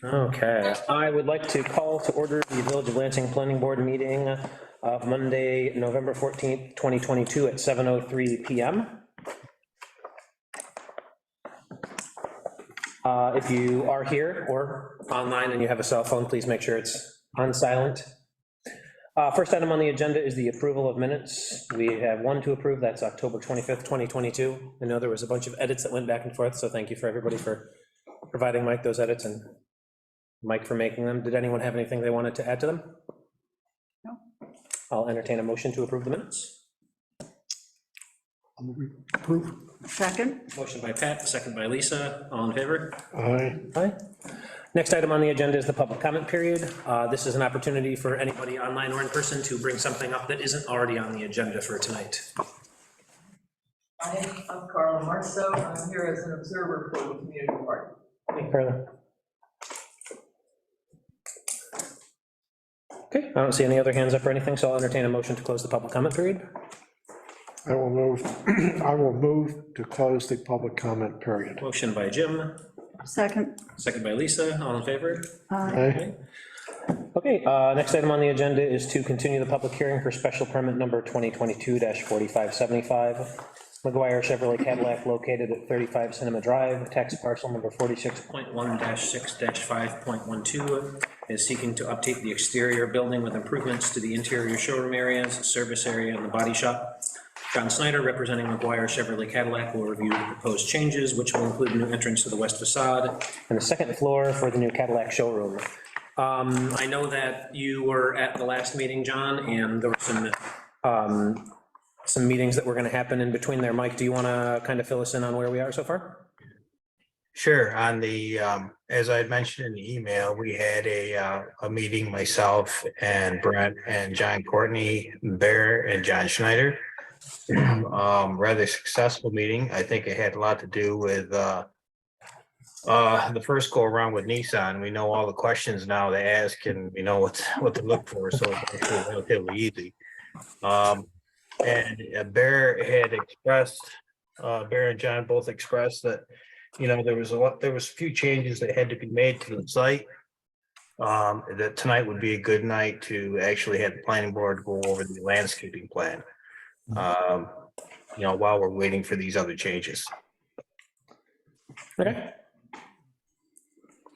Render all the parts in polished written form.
Okay, I would like to call to order the Village of Lansing Planning Board meeting of Monday, November 14th, 2022 at 7:03 PM. If you are here or online and you have a cell phone, please make sure it's on silent. First item on the agenda is the approval of minutes. We have one to approve, that's October 25th, 2022. I know there was a bunch of edits that went back and forth, so thank you for everybody for providing Mike those edits and Mike for making them. Did anyone have anything they wanted to add to them? No. I'll entertain a motion to approve the minutes. Approve. Second. Motion by Pat, second by Lisa. All in favor? Aye. Aye. Next item on the agenda is the public comment period. This is an opportunity for anybody online or in person to bring something up that isn't already on the agenda for tonight. Hi, I'm Carla Marceau. I'm here as an observer for the community party. Thank you, Carla. Okay, I don't see any other hands up or anything, so I'll entertain a motion to close the public comment period. I will move, I will move to close the public comment period. Motion by Jim, Second. second by Lisa. All in favor? Aye. Okay, next item on the agenda is to continue the public hearing for special permit number 2022-4575. McGuire Chevrolet Cadillac located at 35 Cinema Drive, tax parcel number 46.1-6-5.12, is seeking to update the exterior building with improvements to the interior showroom areas, service area, and the body shop. John Snyder, representing McGuire Chevrolet Cadillac, will review the proposed changes, which will include a new entrance to the west facade and the second floor for the new Cadillac showroom. I know that you were at the last meeting, John, and there were some meetings that were going to happen in between there. Mike, do you want to kind of fill us in on where we are so far? Sure. On the, as I mentioned in the email, we had a meeting, myself and Brent and John Courtney, Bear and John Schneider. Rather successful meeting. I think it had a lot to do with the first go around with Nissan. We know all the questions now to ask and we know what to look for, so it's actually relatively easy. And Bear had expressed, Bear and John both expressed that, you know, there was a few changes that had to be made to the site. That tonight would be a good night to actually have the planning board go over the landscaping plan. You know, while we're waiting for these other changes. Okay.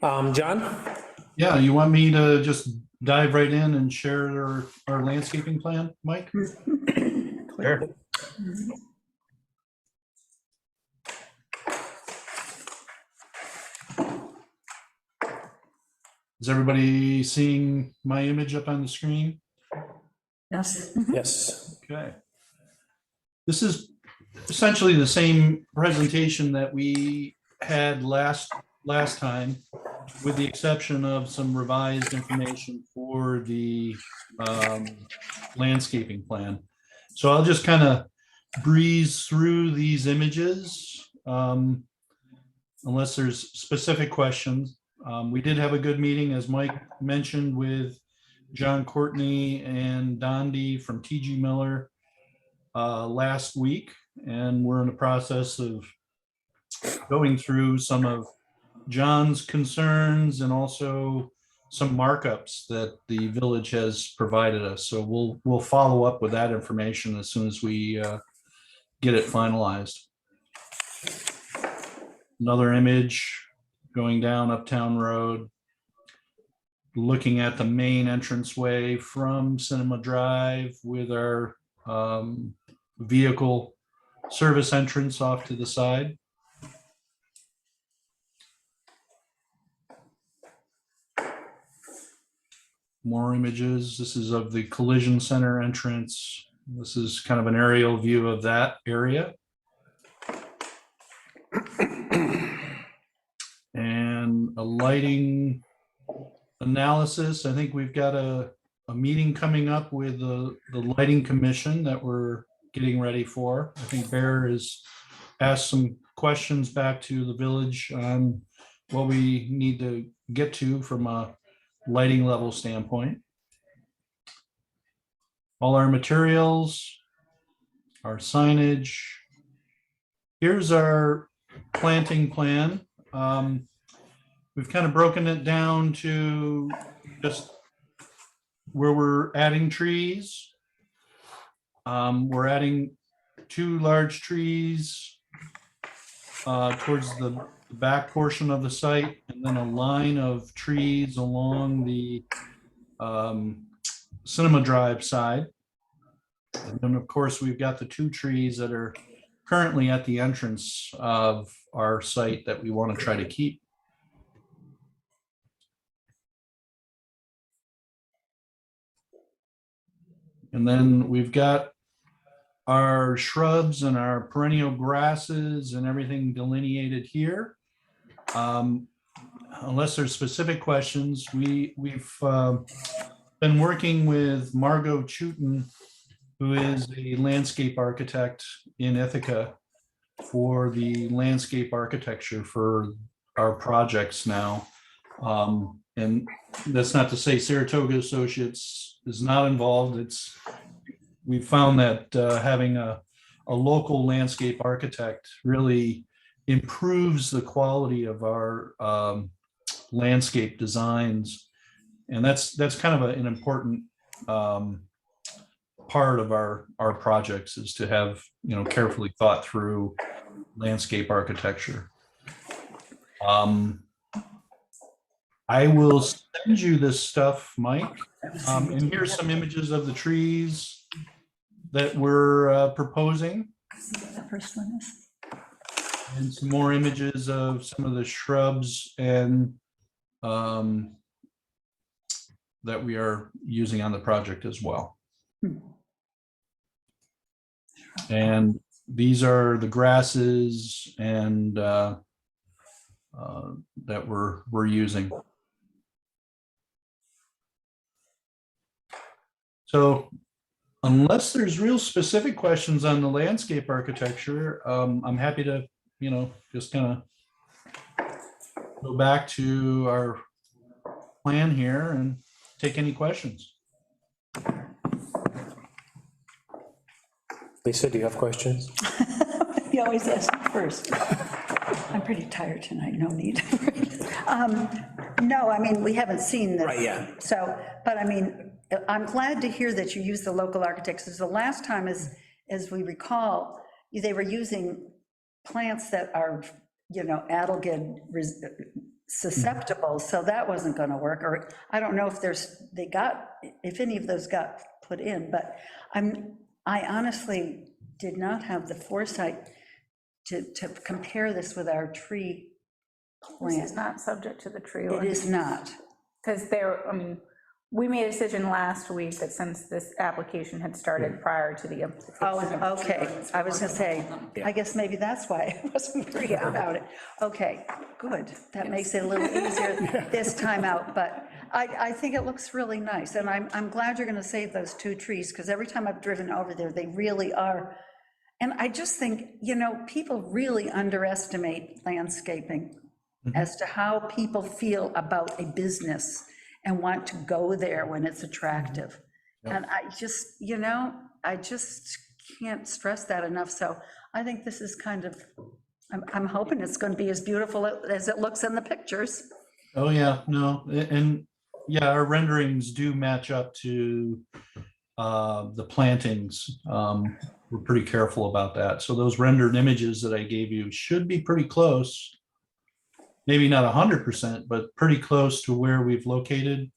John? Yeah, you want me to just dive right in and share our landscaping plan, Mike? Sure. Is everybody seeing my image up on the screen? Yes. Yes. Okay. This is essentially the same presentation that we had last time, with the exception of some revised information for the landscaping plan. So I'll just kind of breeze through these images unless there's specific questions. We did have a good meeting, as Mike mentioned, with John Courtney and Dondi from TG Miller last week, and we're in the process of going through some of John's concerns and also some markups that the village has provided us. So we'll follow up with that information as soon as we get it finalized. Another image going down Uptown Road, looking at the main entranceway from Cinema Drive with our vehicle service entrance off to the side. More images. This is of the collision center entrance. This is kind of an aerial view of that area. And a lighting analysis. I think we've got a meeting coming up with the lighting commission that we're getting ready for. I think Bear has asked some questions back to the village on what we need to get to from a lighting level standpoint. All our materials, our signage. Here's our planting plan. we've kind of broken it down to just where we're adding trees. We're adding 2 large trees towards the back portion of the site, and then a line of trees along the Cinema Drive side. And then, of course, we've got the 2 trees that are currently at the entrance of our site that we want to try to keep. And then we've got our shrubs and our perennial grasses and everything delineated here. Unless there's specific questions, we've been working with Margot Chutin, who is a landscape architect in Ithaca, for the landscape architecture for our projects now. And that's not to say Saratoga Associates is not involved. We found that having a local landscape architect really improves the quality of our landscape designs. And that's kind of an important part of our projects, is to have, carefully thought through landscape architecture. I will send you this stuff, Mike. And here's some images of the trees that we're proposing, The first one is. and some more images of some of the shrubs and that we are using on the project as well. And these are the grasses and that we're using. So unless there's real specific questions on the landscape architecture, I'm happy to, just kind of go back to our plan here and take any questions. Lisa, do you have questions? You always ask me first. I'm pretty tired tonight, no need. No, I mean, we haven't seen this. Right, yeah. So, but I mean, I'm glad to hear that you use the local architects, because the last time, as we recall, they were using plants that are, adelgid susceptible, so that wasn't going to work. Or I don't know if any of those got put in, but I honestly did not have the foresight to compare this with our tree This is plant. not subject to the tree It ordinance. is not. Because we made a decision last week that since this application had started prior to the implementation. Oh, okay, I was gonna say, I guess maybe that's why I wasn't worried about it. Okay, good, that makes it a little easier this time out, but I think it looks really nice, and I'm glad you're gonna save those 2 trees, because every time I've driven over there, they really are. And I just think, people really underestimate landscaping as to how people feel about a business and want to go there when it's attractive. And I just can't stress that enough. So I think this is kind of, I'm hoping it's going to be as beautiful as it looks in the pictures. Oh, yeah, no, and yeah, our renderings do match up to the plantings. We're pretty careful about that. So those rendered images that I gave you should be pretty close. Maybe not 100%, but pretty close to where we've located.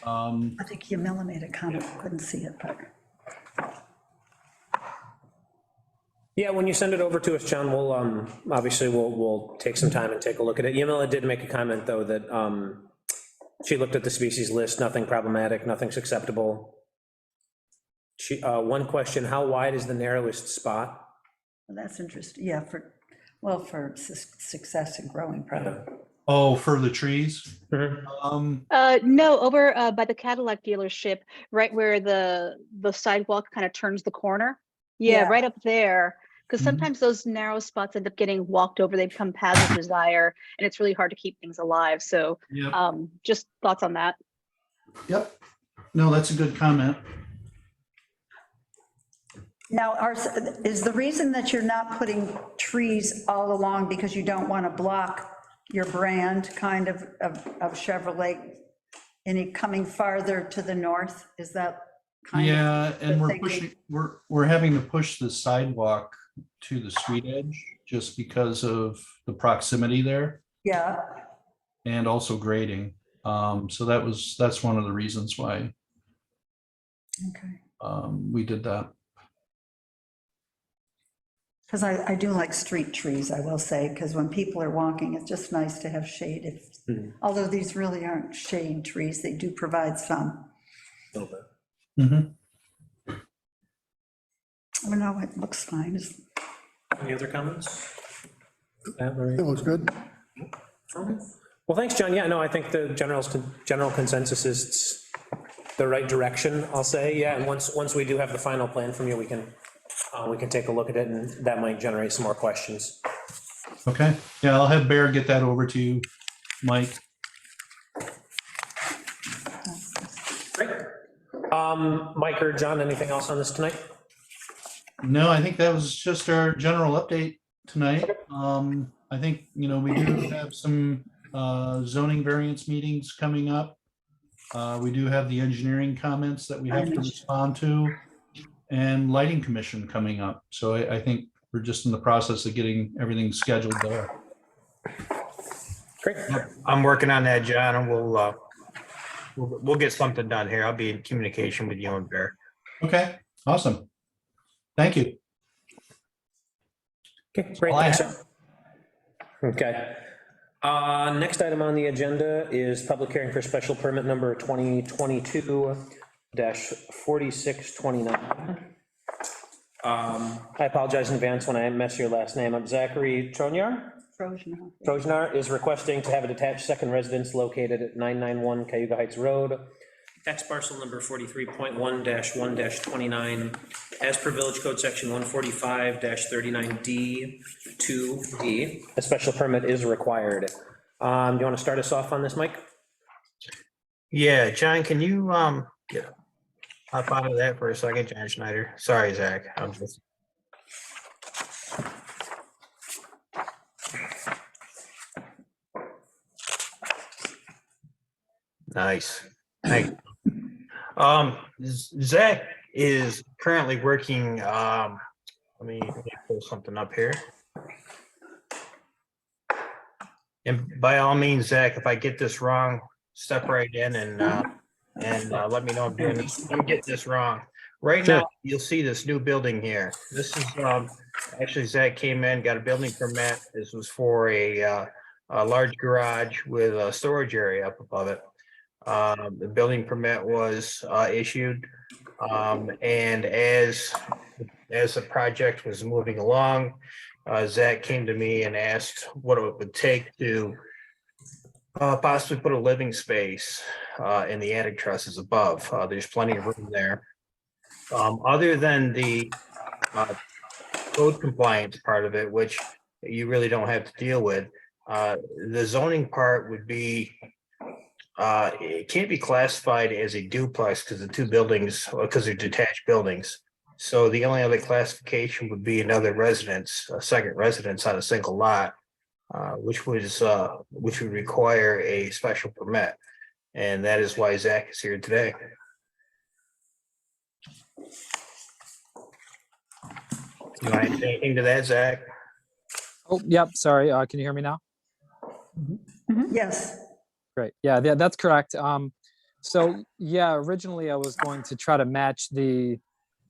I think Yamila made a comment, couldn't see it, but. Yeah, when you send it over to us, John, we'll, obviously, we'll take some time and take a look at it. Yamila did make a comment, though, that she looked at the species list, nothing problematic, nothing's acceptable. One question, how wide is the narrowest spot? Well, that's interesting, yeah, for success in growing product. Oh, for the trees? No, over by the Cadillac dealership, right where the sidewalk kind of turns the corner. Yeah, Yeah. right up there. Because sometimes those narrow spots end up getting walked over, they become paths of desire, and it's really hard to keep things alive. So Yep. just thoughts on that. Yep. No, that's a good comment. Now, is the reason that you're not putting trees all along because you don't want to block your brand kind of Chevrolet, any coming farther to the north? Is that kind of? Yeah, and the we're thinking? pushing, we're having to push the sidewalk to the street edge just because of the proximity there Yeah, and also grading. So that's one of the reasons why okay. we did that. Because I do like street trees, I will say, because when people are walking, it's just nice to have shade. Although these really aren't shade trees, they do provide some. Mhm. Oh, no, it looks fine. Any other comments? It looks good. Well, thanks, John. Yeah, no, I think the general consensus is it's the right direction, I'll say. Yeah, and once we do have the final plan from you, we can take a look at it, and that might generate some more questions. Okay, yeah, I'll have Bear get that over to you, Mike. Great. Mike or John, anything else on this tonight? No, I think that was just our general update tonight. I think, we do have some zoning variance meetings coming up. We do have the engineering comments that we have to respond to, and lighting commission coming up. So I think we're just in the process of getting everything scheduled there. Great. I'm working on that, John, and we'll get something done here. I'll be in communication with you and Bear. Okay, awesome. Thank you. Okay, great. All I Thanks, have. John. Okay. Next item on the agenda is public hearing for special permit number 2022-4629. I apologize in advance when I mess your last name up. Zachary Tronyar? Trojnar is requesting to have a detached second residence located at 991 Cayuga Heights Road, Tax parcel number 43.1-1-29, as per Village Code Section 145-39D2D. a special permit is required. Do you want to start us off on this, Mike? Yeah, John, can you hop out of that for a second, John Schneider? Sorry, Zach. I'm just. Nice. Thank you. Zach is currently working, let me pull something up here. And by all means, Zach, if I get this wrong, step right in and let me know I'm doing this. I'm getting this wrong. Right now, you'll see this new building here. This is, actually Zach came in, got a building permit. This was for a large garage with a storage area up above it. The building permit was issued, and as the project was moving along, Zach came to me and asked what it would take to possibly put a living space in the attic trusses above. There's plenty of room there. Other than the code compliance part of it, which you really don't have to deal with, the zoning part would be, it can't be classified as a duplex because the two buildings, because they're detached buildings. So the only other classification would be another residence, a second residence on a single lot, which would require a special permit. And that is why Zach is here today. You want to add anything to that, Zach? Oh, yep, sorry, can you hear me now? Yes. Great, yeah, that's correct. So, yeah, originally I was going to try to match the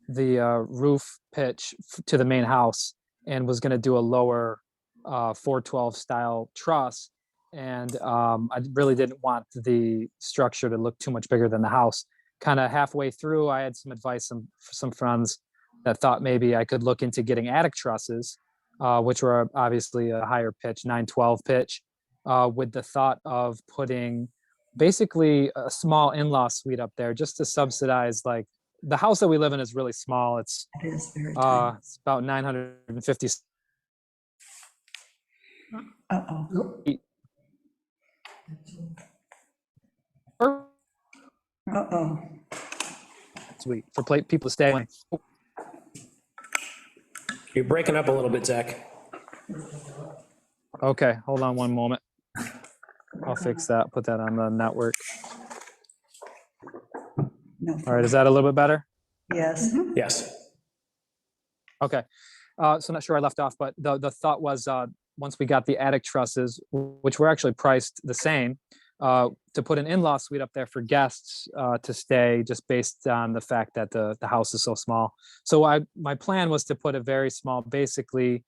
roof pitch to the main house and was gonna do a lower 412 style truss. And I really didn't want the structure to look too much bigger than the house. Kind of halfway through, I had some advice from some friends that thought maybe I could look into getting attic trusses, which were obviously a higher pitch, 912 pitch, with the thought of putting basically a small in-law suite up there just to subsidize, like, the house that we live in is really small. It's It is very tiny. it's about 950. Uh-oh. Uh-oh. Suite for people to stay in. You're breaking up a little bit, Zach. Okay, hold on one moment. I'll fix that, put that on the network. No, All right, is that a little bit better? yes. Yes. Okay, so not sure I left off, but the thought was, once we got the attic trusses, which were actually priced the same, to put an in-law suite up there for guests to stay, just based on the fact that the house is so small. So my plan was to put a very small, basically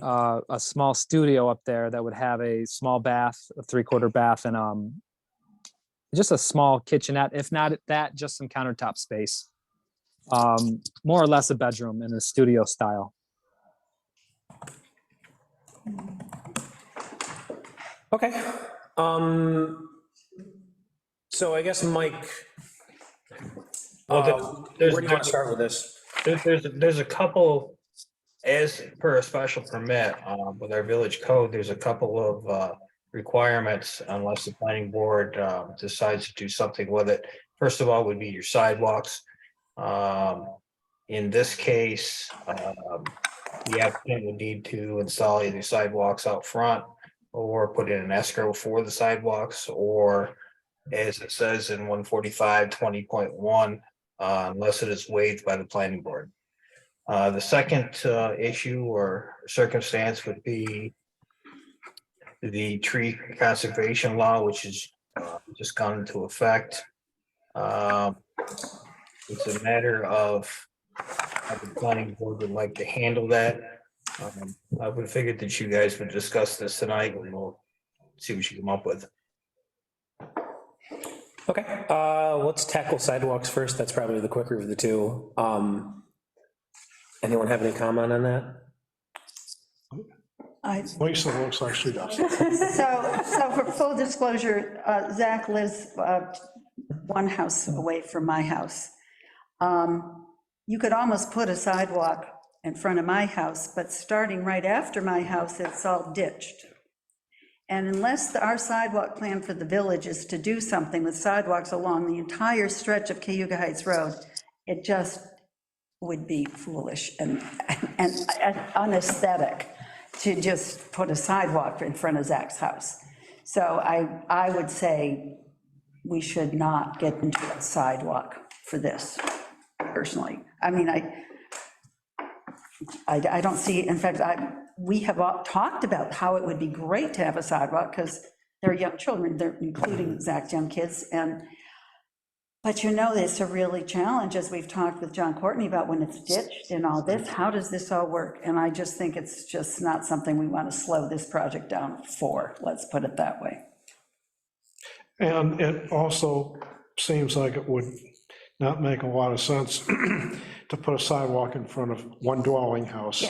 a small studio up there that would have a small bath, a 3/4 bath, and just a small kitchenette. If not that, just some countertop space. More or less a bedroom in a studio style. Okay. So I guess, Mike, Well, where do you want to start with this? There's a couple, as per a special permit, with our village code, there's a couple of requirements unless the planning board decides to do something with it. First of all, would be your sidewalks. In this case, the applicant would need to install either sidewalks out front or put in an escrow for the sidewalks, or as it says in 145-20.1, unless it is waived by the planning board. The second issue or circumstance would be the tree conservation law, which has just gone into effect. It's a matter of how the planning board would like to handle that. I would figure that you guys would discuss this tonight, and we'll see what you come up with. Okay, let's tackle sidewalks first. That's probably the quicker of the two. Anyone have any comment on that? Lisa looks like she does. So for full disclosure, Zach lives one house away from my house. You could almost put a sidewalk in front of my house, but starting right after my house, it's all ditched. And unless our sidewalk plan for the village is to do something with sidewalks along the entire stretch of Cayuga Heights Road, it just would be foolish and unaesthetic to just put a sidewalk in front of Zach's house. So I would say we should not get into a sidewalk for this, personally. I mean, I don't see, in fact, we have talked about how it would be great to have a sidewalk, because they're young children, they're including Zach's young kids, but you know, it's a really challenge, as we've talked with John Courtney about when it's ditched and all this, how does this all work? And I just think it's just not something we want to slow this project down for, let's put it that way. And it also seems like it would not make a lot of sense to put a sidewalk in front of one dwelling house.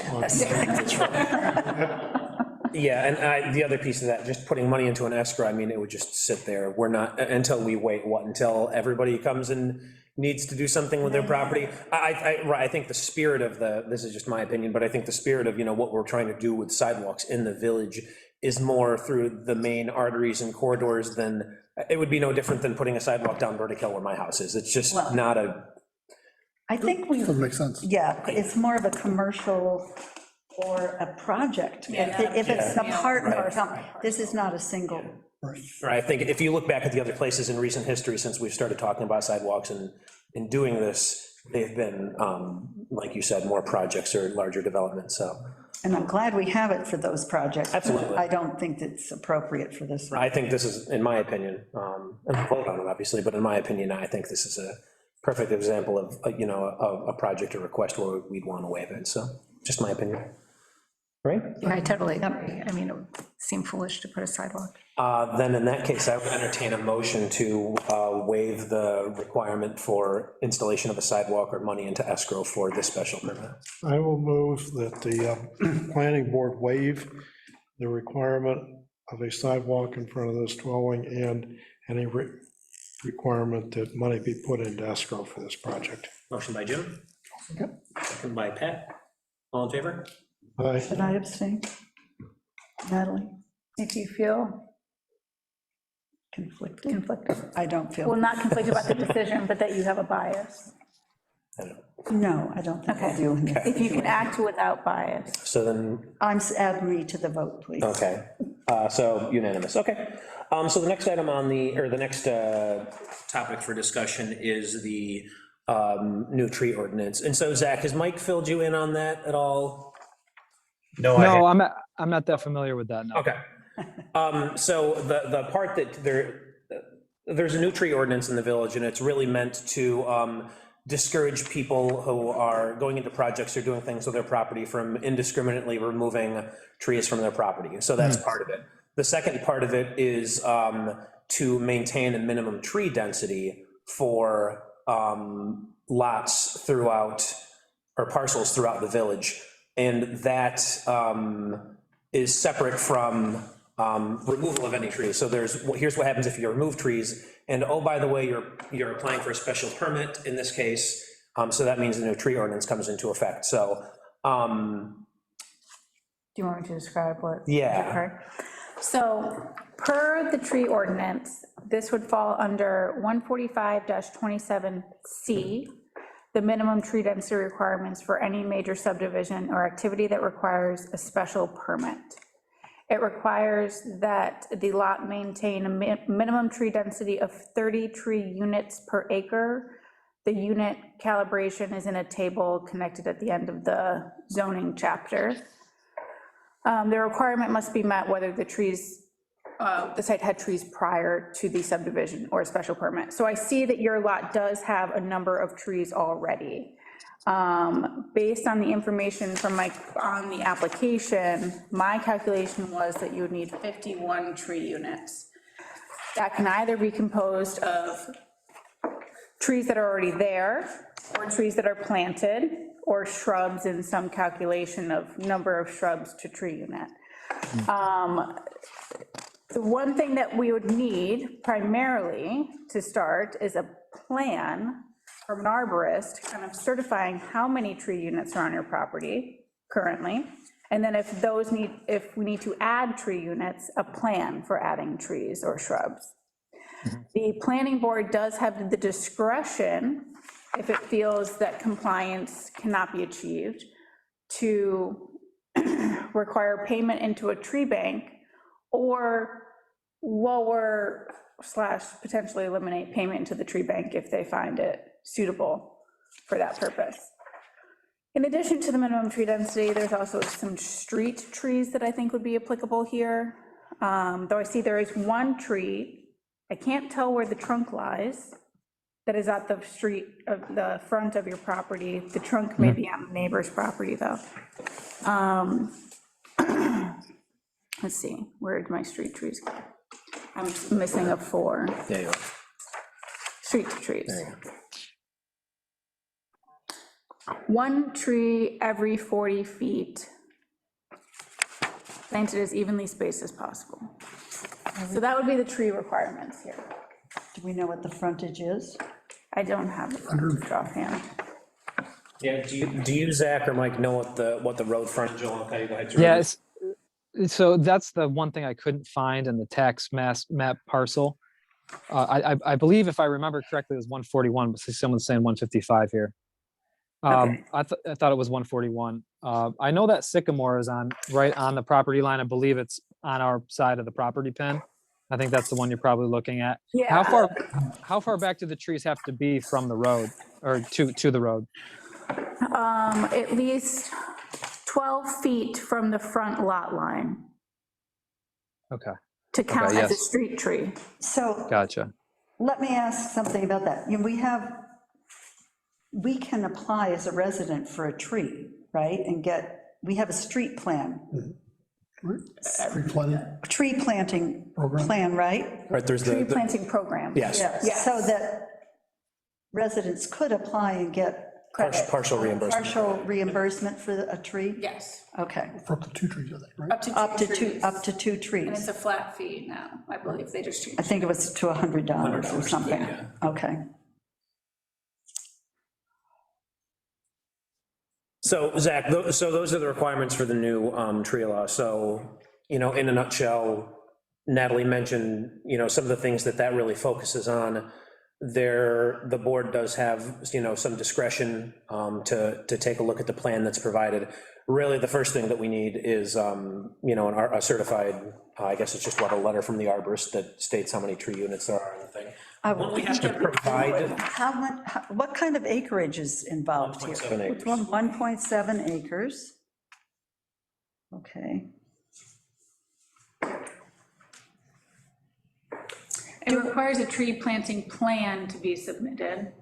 Yeah, and the other piece of that, just putting money into an escrow, I mean, it would just sit there. We're not, until we wait, until everybody comes and needs to do something with their property. I think the spirit of this is just my opinion, but I think the spirit of, what we're trying to do with sidewalks in the village is more through the main arteries and corridors than, it would be no different than putting a sidewalk down Vertic Hill where my house is. It's just not a. I think we. Doesn't make sense. Yeah, it's more of a commercial or a project. If it's an apartment or something, this is not a single. Right, I think if you look back at the other places in recent history, since we've started talking about sidewalks and in doing this, they've been, like you said, more projects or larger developments, so. And I'm glad we have it for those projects. Absolutely. I don't think it's appropriate for this one. I think this is, in my opinion, and we'll vote on it, obviously, but in my opinion, I think this is a perfect example of, a project or request where we'd want to waive it, so, just my opinion. Right? I totally agree. I mean, it would seem foolish to put a sidewalk. Then in that case, I would entertain a motion to waive the requirement for installation of a sidewalk or money into escrow for this special permit. I will move that the planning board waive the requirement of a sidewalk in front of this dwelling and any requirement that money be put into escrow for this project. Motion by Jim. Second by Pat. All in favor? Aye. Should I abstain? Natalie? If you feel Conflicted? I don't feel. well, not conflicted about the decision, but that you have a bias. No, I don't think I Okay. do. If you can act without bias. So then, Add me to the vote, please. okay. So unanimous, okay. So the next item on the, or the next topic for discussion is the new tree ordinance. And so Zach, has Mike filled you in on that at all? No, No, I'm not that familiar with that, no. Okay. So the part that there's a new tree ordinance in the village, and it's really meant to discourage people who are going into projects or doing things with their property from indiscriminately removing trees from their property. So that's part of it. The second part of it is to maintain a minimum tree density for lots throughout, or parcels throughout the village. And that is separate from removal of any trees. So here's what happens if you remove trees, and oh, by the way, you're applying for a special permit in this case, so that means the new tree ordinance comes into effect, so. Do you want me to describe what? Yeah. occurred? So, per the tree ordinance, this would fall under 145-27C, the minimum tree density requirements for any major subdivision or activity that requires a special permit. It requires that the lot maintain a minimum tree density of 30 tree units per acre. The unit calibration is in a table connected at the end of the zoning chapter. The requirement must be met whether the site had trees prior to the subdivision or special permit. So I see that your lot does have a number of trees already. Based on the information from on the application, my calculation was that you would need 51 tree units. That can either be composed of trees that are already there, or trees that are planted, or shrubs in some calculation of number of shrubs to tree unit. The one thing that we would need primarily to start is a plan from an arborist, kind of certifying how many tree units are on your property currently, and then if we need to add tree units, a plan for adding trees or shrubs. The planning board does have the discretion, if it feels that compliance cannot be achieved, to require payment into a tree bank, or lower / potentially eliminate payment into the tree bank if they find it suitable for that purpose. In addition to the minimum tree density, there's also some street trees that I think would be applicable here. Though I see there is one tree, I can't tell where the trunk lies, that is at the street of the front of your property. The trunk may be on the neighbor's property, though. Let's see, where did my street trees go? I'm missing a 4. There you go. Street trees. There you go. One tree every 40 feet, planted as evenly spaced as possible. So that would be the tree requirements here. Do we know what the frontage is? I don't have the frontage offhand. Yeah, do you, Zach or Mike, know what the road frontage will, okay, go ahead. Yeah, so that's the one thing I couldn't find in the tax map parcel. I believe if I remember correctly, it was 141, but someone's saying 155 here. Okay. I thought it was 141. I know that Sycamore is right on the property line. I believe it's on our side of the property pin. I think that's the one you're probably looking at. Yeah. How far back do the trees have to be from the road, or to the road? At least 12 feet from the front lot line Okay, to count Okay, as a yes. street tree. So gotcha. let me ask something about that. You know, we can apply as a resident for a tree, right? And we have a street plan, tree planting plan, right? Right, there's Tree the, planting program. yes, Yes. So that residents could apply and get partial reimbursement. partial reimbursement for a tree? Yes. Okay, For up to 2 trees, I think, right? up to two And trees. it's a flat fee now, I believe they just changed. I think it was to $100 or something. yeah. Okay. So Zach, so those are the requirements for the new tree law. So, in a nutshell, Natalie mentioned, some of the things that really focuses on. the board does have, some discretion to take a look at the plan that's provided. Really, the first thing that we need is, a certified, I guess it's just a letter from the arborist that states how many tree units there are in the thing. What we have to provide. What kind of acreage is involved here? 1.7 acres. Which one? 1.7 acres. Okay. It requires a tree planting plan to be submitted.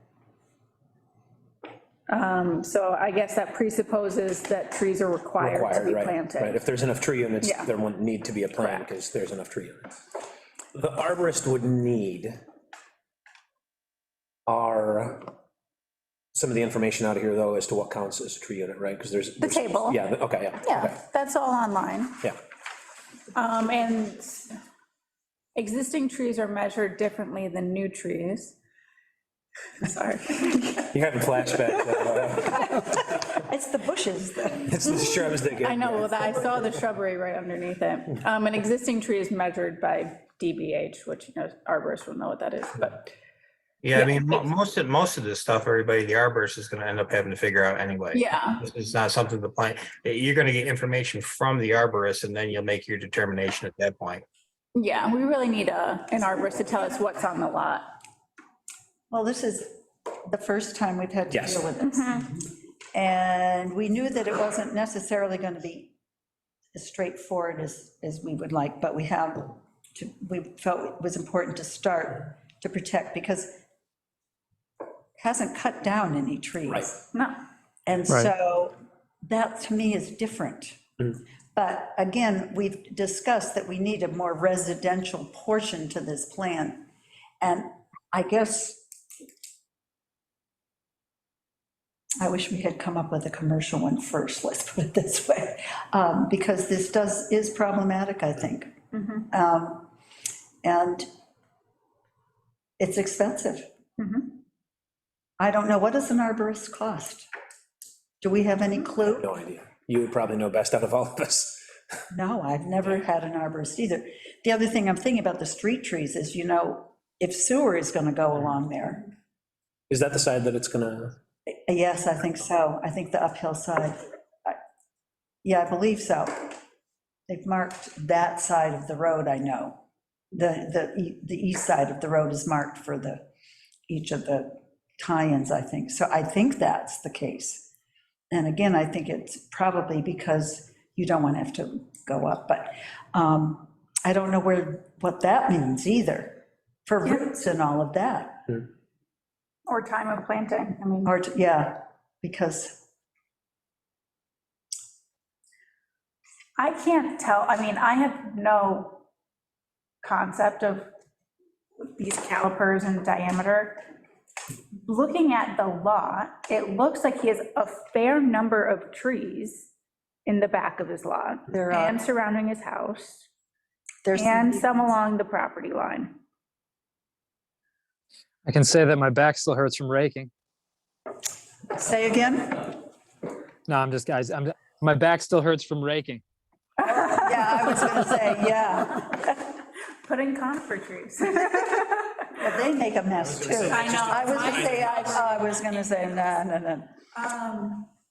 So I guess that presupposes that trees are required to be Right. planted. If there's enough tree units, Yeah. there won't need to be a plan because there's enough tree units. The arborist would need some of the information out of here, though, as to what counts as a tree unit, right? Because there's. The table. Yeah, okay, yeah. Yeah, okay, that's all online. Yeah, And existing trees are measured differently than new trees. Sorry. you're having flashbacks. It's the bushes that. It's the shrubs that get. I know, well, I saw the shrubbery right underneath it. An existing tree is measured by DBH, which, arborists will know what that is, but. Yeah, I mean, most of this stuff, everybody, the arborist is gonna end up having to figure out anyway. Yeah. It's not something to plan, you're gonna get information from the arborist and then you'll make your determination at that point. Yeah, we really need an arborist to tell us what's on the lot. Well, this is the first time we've had to Yes. deal with this. And we knew that it wasn't necessarily going to be as straightforward as we would like, but we felt it was important to start to protect, because it hasn't cut down any trees. Right. No. And Right. so that, to me, is different. But again, we've discussed that we need a more residential portion to this plan. And I guess I wish we had come up with a commercial one first, let's put it this way, because this is problematic, I think. And it's expensive. I don't know, what does an arborist cost? Do we have any clue? No idea. You would probably know best out of all of us. No, I've never had an arborist either. The other thing I'm thinking about the street trees is, if sewer is going to go along there, Is that the side that it's gonna? yes, I think so. I think the uphill side. Yeah, I believe so. They've marked that side of the road, I know. The east side of the road is marked for each of the tie-ins, I think. So I think that's the case. And again, I think it's probably because you don't want to have to go up, but I don't know what that means either, for roots and all of that. Or time of planting, Yeah, because, I can't tell, I have no concept of these calipers and diameter. Looking at the lot, it looks like he has a fair number of trees in the back of his lot There are. and surrounding his house, there's. and some along the property line. I can say that my back still hurts from raking. Say again? No, I'm just, guys, my back still hurts from raking. Yeah, I was going to say, yeah. Put in conifer trees. Well, they make a mess too. I know. I was going to say, no.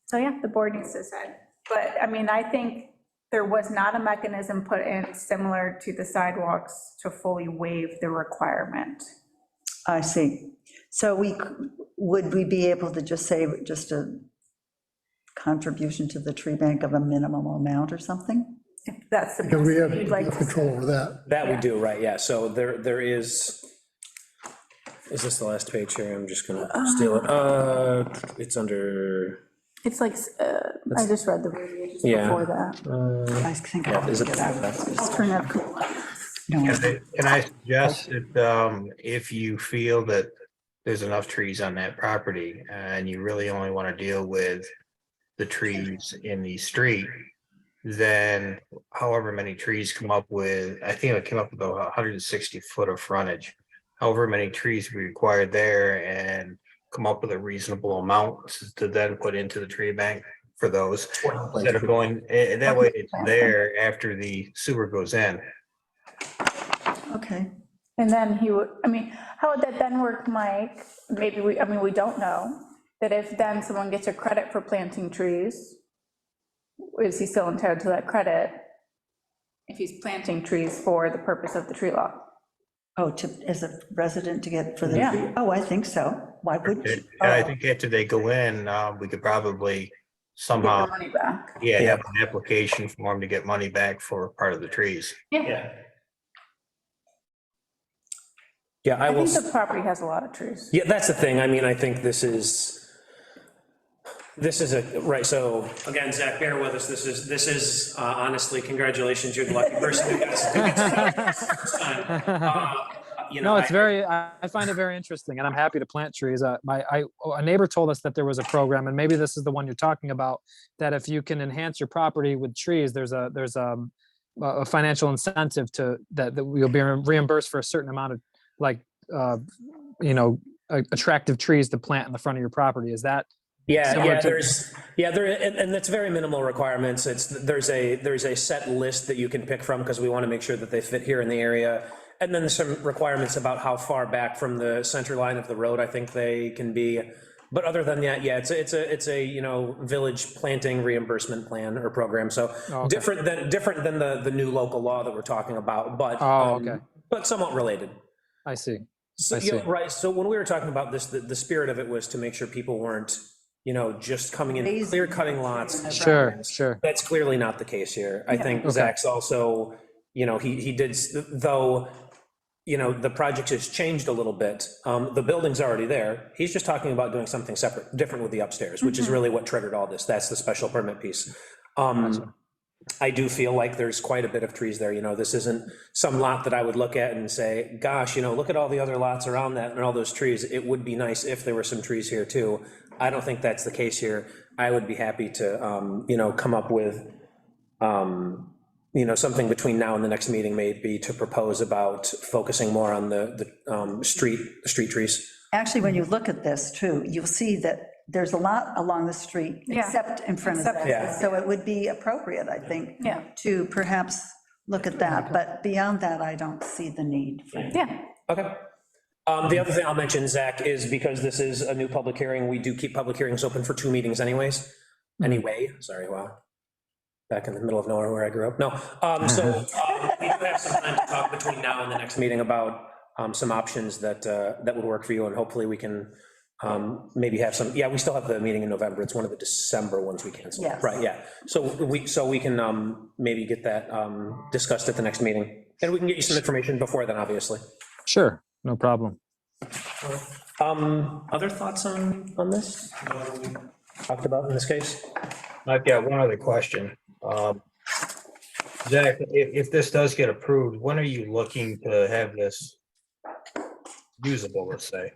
So yeah, the board needs to decide. But I think there was not a mechanism put in similar to the sidewalks to fully waive the requirement. I see. So would we be able to just say, just a contribution to the tree bank of a minimum amount or something? If that's the. Yeah, we have you'd like to control see. over that. That we do, right, yeah, so there is this the last page here? I'm just gonna steal it. It's under, It's like, I just read the review just Yeah. before that. I think yeah, I'll is it? get out of this. Alternative compliance. No, Can I suggest that if you feel that there's enough trees on that property and you really only want to deal with the trees in the street, then however many trees come up with, I think it came up with 160 foot of frontage. However many trees we required there, and come up with a reasonable amount to then put into the tree bank for those. Instead of going, that way it's there after the sewer goes in. Okay. And then he would, I mean, how would that then work, Mike? Maybe we, I mean, we don't know, that if then someone gets a credit for planting trees, is he still entitled to that credit if he's planting trees for the purpose of the tree law? Oh, as a resident to get for the, Yeah. oh, I think so. Why wouldn't you? Yeah, I Oh, think after they go in, we could probably Get somehow, the money back. yeah, have an application for them to get money back for part of the trees. Yeah, Yeah, I I will. think the property has a lot of trees. Yeah, that's the thing. I mean, I think this is a, right, so, again, Zach, bear with us. This is honestly, congratulations, you're the lucky person who gets this time. You know, No, it's very, I find it very interesting, and I'm happy to plant trees. A neighbor told us that there was a program, and maybe this is the one you're talking about, that if you can enhance your property with trees, there's a financial incentive that you'll be reimbursed for a certain amount of, like, attractive trees to plant in the front of your property. Is that? Similar to- and that's very minimal requirements. There's a set list that you can pick from, because we want to make sure that they fit here in the area. And then there's some requirements about how far back from the center line of the road I think they can be. But other than that, yeah, it's a village planting reimbursement plan or program. So different than the new local law that we're talking about, but but somewhat related. I see. So, right. So when we were talking about this, the spirit of it was to make sure people weren't, just coming in, clear cutting lots. Sure. That's clearly not the case here. I think Zach's also, he did, though, the project has changed a little bit. The building's already there. He's just talking about doing something different with the upstairs, which is really what triggered all this. That's the special permit piece. I do feel like there's quite a bit of trees there. This isn't some lot that I would look at and say, gosh, look at all the other lots around that and all those trees. It would be nice if there were some trees here too. I don't think that's the case here. I would be happy to, come up with, something between now and the next meeting, maybe to propose about focusing more on the street trees. Actually, when you look at this too, you'll see that there's a lot along the street, Yeah. except in front of Except- that. Yeah. So it would be appropriate, I think, Yeah. to perhaps look at that, but beyond that, I don't see the need. Yeah, Okay. The other thing I'll mention, Zach, is because this is a new public hearing, we do keep public hearings open for 2 meetings anyways. Sorry, wow. Back in the middle of nowhere where I grew up. No, so we do have some time to talk between now and the next meeting about some options that would work for you, and hopefully we can maybe have some, we still have the meeting in November. It's one of the December ones we canceled. Yes. Right, yeah. So we can maybe get that discussed at the next meeting, and we can get you some information before then, obviously. Sure, no problem. Other thoughts on this? What we talked about in this case? I've got one other question. Zach, if this does get approved, when are you looking to have this usable, let's say?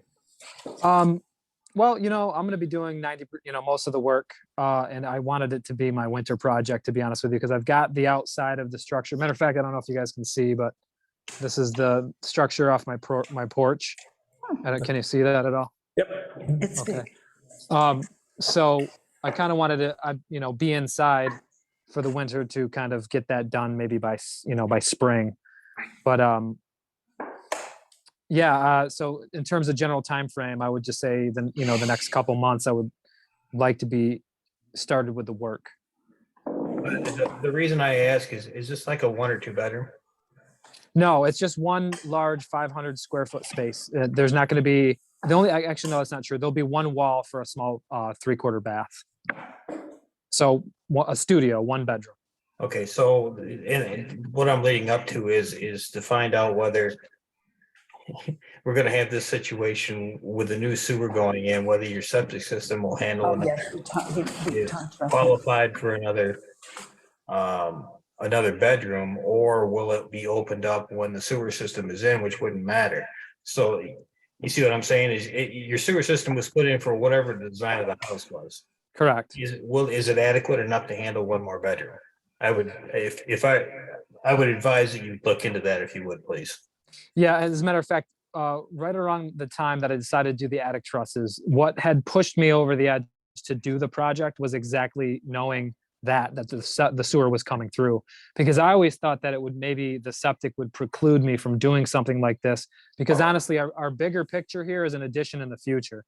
Well, I'm gonna be doing 90, most of the work, and I wanted it to be my winter project, to be honest with you, because I've got the outside of the structure. Matter of fact, I don't know if you guys can see, but this is the structure off my porch. Can you see that at all? Yep. It's Okay. big. So I kind of wanted to, be inside for the winter to kind of get that done, maybe by spring. But, so in terms of general time frame, I would just say the next couple months, I would like to be started with the work. The reason I ask is this like a 1 or 2 bedroom? No, it's just one large 500 square foot space. There's not going to be actually, no, that's not true. There'll be one wall for a small 3/4 bath. So a studio, 1 bedroom. Okay, so and what I'm leading up to is to find out whether we're gonna have this situation with the new sewer going in, whether your septic system will handle Oh, it. yes, we talked about that. Qualified for another bedroom, or will it be opened up when the sewer system is in, which wouldn't matter. So you see what I'm saying is your sewer system was put in for whatever the design of the house was. Correct. Is it adequate enough to handle 1 more bedroom? I would, I would advise that you look into that if you would, please. Yeah, as a matter of fact, right around the time that I decided to do the attic trusses, what had pushed me over the edge to do the project was exactly knowing that the sewer was coming through, because I always thought that it would, maybe the septic would preclude me from doing something like this, because honestly, our bigger picture here is an addition in the future,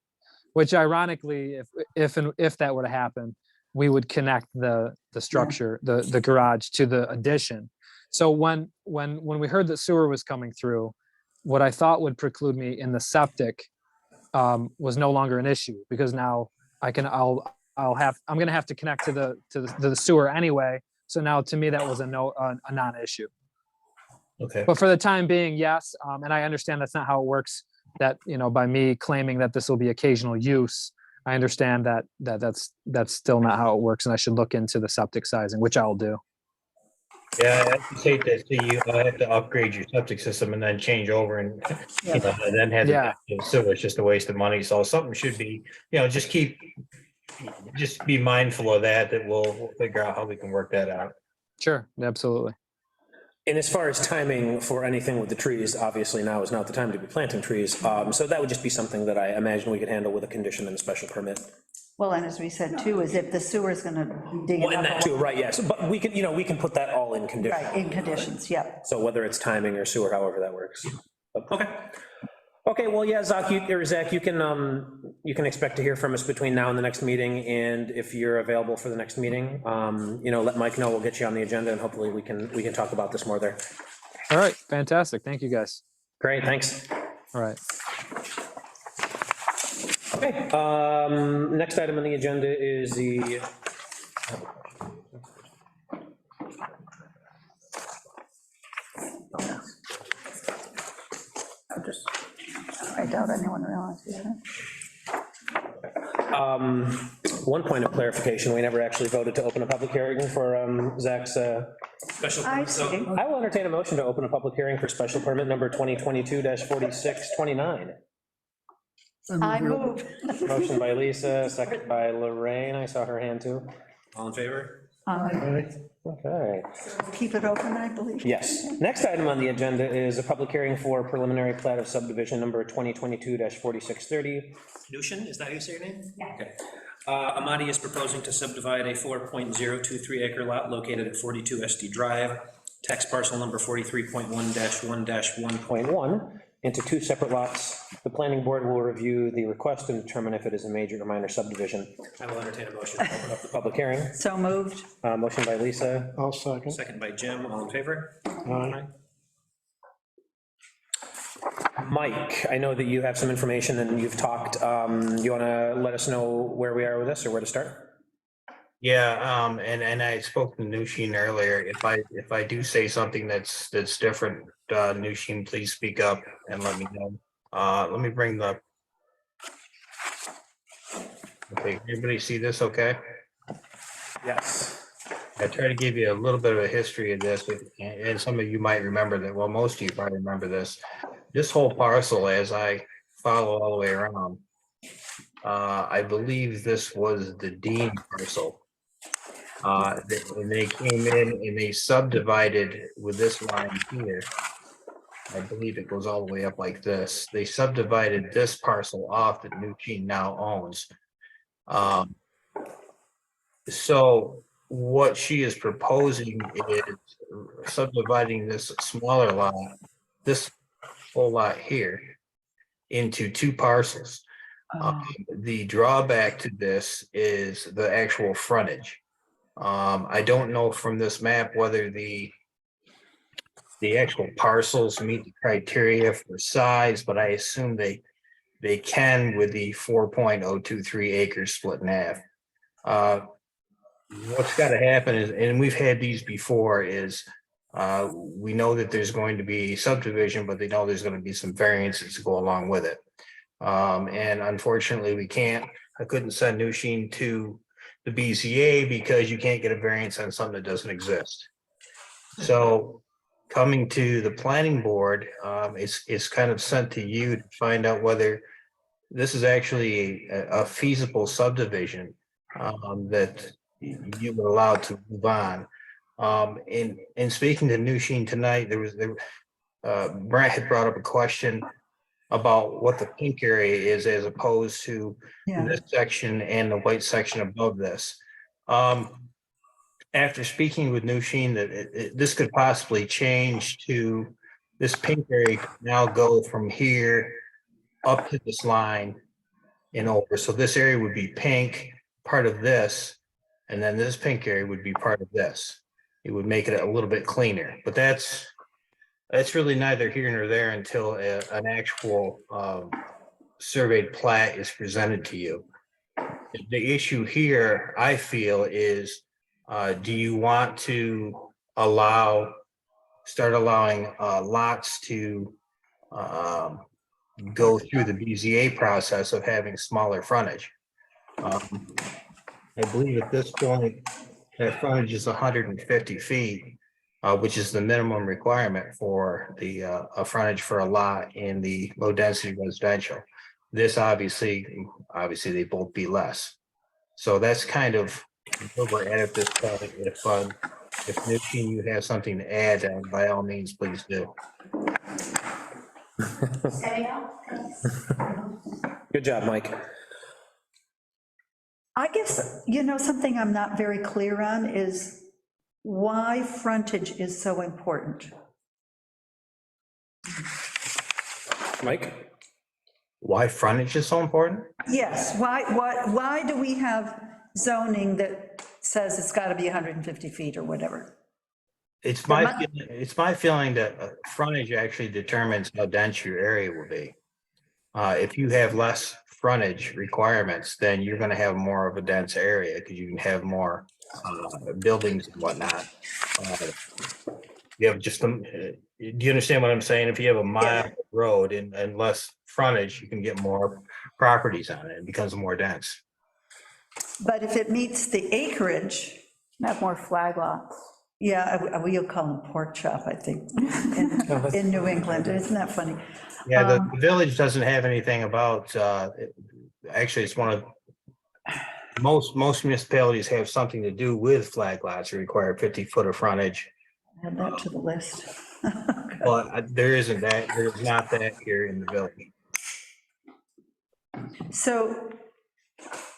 which ironically, if that were to happen, we would connect the structure, the garage to the addition. So when we heard that sewer was coming through, what I thought would preclude me in the septic was no longer an issue, because now I'm gonna have to connect to the sewer anyway. So now to me, that was a non-issue. Okay. But for the time being, yes, and I understand that's not how it works, that, by me claiming that this will be occasional use, I understand that's still not how it works, and I should look into the septic sizing, which I'll do. Yeah, I just hate that, see, you have to upgrade your septic system and then change over and, and then have Yeah. the sewer. It's just a waste of money. So something should be, just be mindful of that we'll figure out how we can work that out. Sure, absolutely. And as far as timing for anything with the trees, obviously now is not the time to be planting trees. So that would just be something that I imagine we could handle with a condition and a special permit. Well, and as we said too, is if the sewer's gonna dig Well, it and that up. too, right, yes, but we can put that all in condition. Right, in conditions, yep. So whether it's timing or sewer, however that works. But, okay. Okay, well, yeah, Zach, you can expect to hear from us between now and the next meeting, and if you're available for the next meeting, let Mike know, we'll get you on the agenda, and hopefully we can talk about this more there. All right, fantastic. Thank you, guys. Great, thanks. All right. Okay, next item on the agenda is the, I doubt anyone realizes that. one point of clarification, we never actually voted to open a public hearing for Zach's special I permit. So see. I will entertain a motion to open a public hearing for special permit number 2022-4629. I move. Motion by Lisa, second by Lorraine, I saw her hand too. All in favor? Okay. Keep it open, I believe. Yes. Next item on the agenda is a public hearing for preliminary plat of subdivision number 2022-4630. Nushin, is that how you say your name? Yeah. Okay. Amadi is proposing to subdivide a 4.023 acre lot located at 42 SD Drive, tax parcel number 43.1-1-1.1, into two separate lots. The planning board will review the request and determine if it is a major or minor subdivision. I will entertain a motion to open up the public hearing. So moved. Motion by Lisa, I'll second. second by Jim, all in favor? Aye. Mike, I know that you have some information and you've talked. You want to let us know where we are with this or where to start? Yeah, and I spoke to Nushin earlier. If I do say something that's different, Nushin, please speak up and let me know. Let me bring the. Okay, everybody see this okay? Yes. I try to give you a little bit of a history of this, and some of you might remember that, well, most of you probably remember this. This whole parcel, as I follow all the way around, I believe this was the Dean parcel. And they came in and they subdivided with this line here. I believe it goes all the way up like this. They subdivided this parcel off that Nushin now owns. So what she is proposing is subdividing this smaller lot, this whole lot here, into two parcels. The drawback to this is the actual frontage. I don't know from this map whether the actual parcels meet the criteria for size, but I assume they can with the 4.023 acres split in half. What's got to happen is, and we've had these before, is we know that there's going to be subdivision, but they know there's going to be some variances to go along with it. And unfortunately, I couldn't send Nushin to the BZA because you can't get a variance on something that doesn't exist. So coming to the planning board, it's kind of sent to you to find out whether this is actually a feasible subdivision that you were allowed to move on. In speaking to Nushin tonight, Brent had brought up a question about what the pink area is as opposed to Yeah. this section and the white section above this. after speaking with Nushin, that this could possibly change to, this pink area could now go from here up to this line and over. So this area would be pink, part of this, and then this pink area would be part of this. It would make it a little bit cleaner, but that's really neither here nor there until an actual surveyed plat is presented to you. The issue here, I feel, is do you want to start allowing lots to go through the BZA process of having smaller frontage? I believe at this point, that frontage is 150 feet, which is the minimum requirement for the a frontage for a lot in the low density residential. This obviously they both be less. So that's kind of where we're at this point. If Nushin, you have something to add, then by all means, please do. Good job, Mike. I guess, something I'm not very clear on is why frontage is so important. Mike? Why frontage is so important? Yes, why do we have zoning that says it's got to be 150 feet or whatever? It's my feeling that frontage actually determines how dense your area will be. If you have less frontage requirements, then you're going to have more of a dense area because you can have more buildings and whatnot. You have just do you understand what I'm saying? If you have a mile road and less frontage, you can get more properties on it. It becomes more dense. But if it meets the acreage, Have more flag lots. yeah, we'll call them pork chop, I think, in New England. Isn't that funny? Yeah, the village doesn't have anything about, actually, it's one of, most municipalities have something to do with flag lots that require 50-foot of frontage. Add that to the list. But there is not that here in the village. So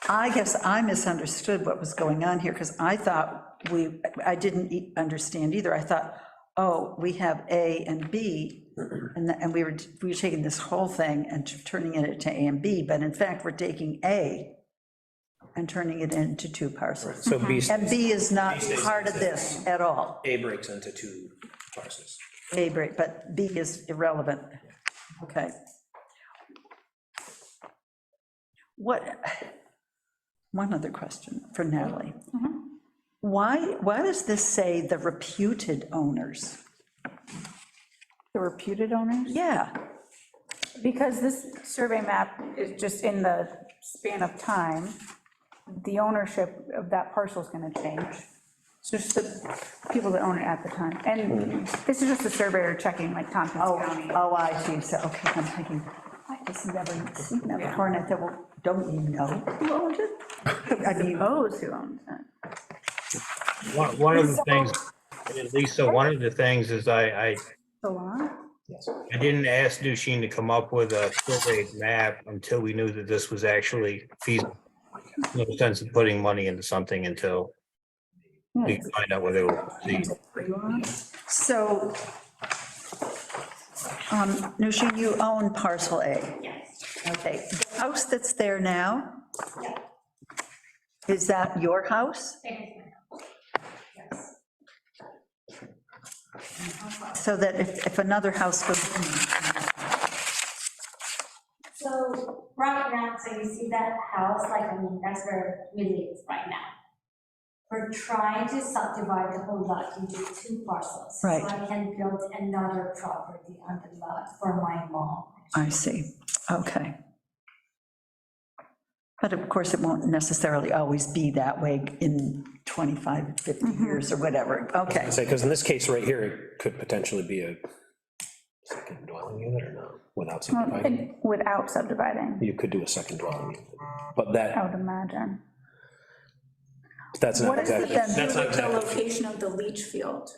I guess I misunderstood what was going on here, because I thought I didn't understand either. I thought, oh, we have A and B, and we were taking this whole thing and turning it to A and B, but in fact, we're taking A and turning it into two parcels. So B. And B is not part of this at all. A breaks into two parcels. A break, but B is irrelevant. Okay. One other question for Natalie. Why does this say the reputed owners? The reputed owners? Yeah, Because this survey map is just in the span of time, the ownership of that parcel is going to change. It's just the people that own it at the time. And this is just a surveyor checking, like Tompkins County. oh, I see, so, okay, I'm thinking, I just never seen that before, and I thought, well, don't you know who owns it? I mean, Knows who owns it. One of the things, Lisa, one of the things is I The lot? didn't ask Nushin to come up with a survey map until we knew that this was actually feasible. No sense of putting money into something until we can find out whether it will succeed. so, Nushin, you own parcel A? Yes. Okay, the house that's there now, Yeah. is that your house? It is my house. Yes. So that if another house goes in, So right now, so you see that house, that's where we live right now. We're trying to subdivide the whole lot into two parcels. Right. So I can build another property on the lot for my mom. I see, okay. But of course, it won't necessarily always be that way in 25, 50 years or whatever, okay. I say, because in this case right here, it could potentially be a second dwelling unit or no, without subdividing. Without subdividing, You could do a second dwelling unit, but that, I would imagine. that's not What is it exactly, then, that's not the exactly. location of the leach field?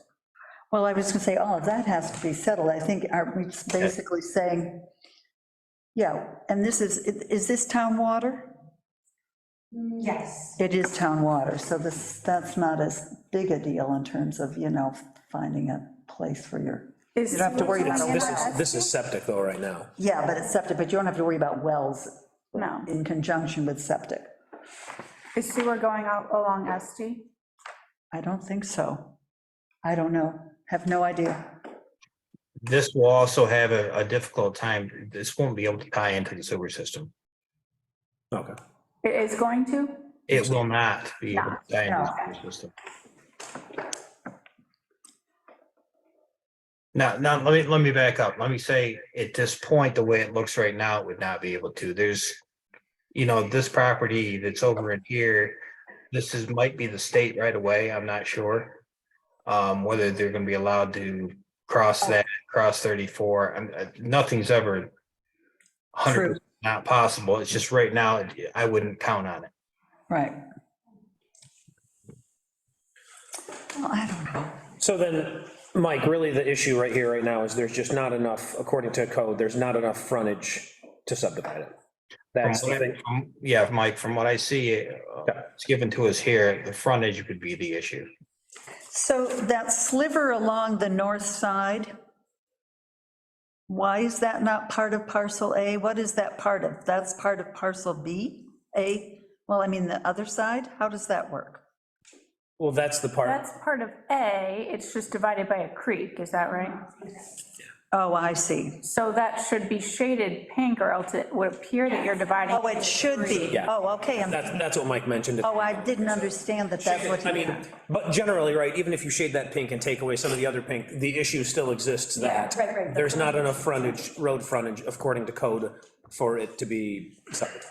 Well, I was gonna say, all of that has to be settled, I think, aren't we basically saying, yeah, and this is this town water? Yes. It is town water, so that's not as big a deal in terms of, finding a place for you don't have to worry about a well. This is septic though right now. Yeah, but it's septic, but you don't have to worry about wells No. in conjunction with septic. Is sewer going out along SD? I don't think so. I don't know, have no idea. This will also have a difficult time. This won't be able to tie into the sewer system. Okay. It is going to? It will not be able to tie into the No. sewer system. Now, let me back up. Let me say, at this point, the way it looks right now, it would not be able to. There's, this property that's over in here, might be the state right away. I'm not sure. Whether they're gonna be allowed to cross 34. Nothing's ever 100% not possible. It's just right now, I wouldn't count on it. Right. Well, I don't know. So then, Mike, really the issue right here, right now, is there's just not enough, according to code, there's not enough frontage to subdivide it. That's the thing. Yeah, Mike, from what I see, it's given to us here, the frontage would be the issue. So that sliver along the north side, why is that not part of parcel A? What is that part of? That's part of parcel B, A? Well, I mean, the other side, how does that work? Well, that's the part. That's part of A, it's just divided by a creek, is that right? Oh, I see. So that should be shaded pink, or else it would appear that you're dividing. Oh, it should be. Yeah. Oh, okay. That's what Mike mentioned. Oh, I didn't understand that that's what I you mean, meant. but generally, right, even if you shade that pink and take away some of the other pink, the issue still exists that right. there's not enough frontage, road frontage, according to code, for it to be subdivided.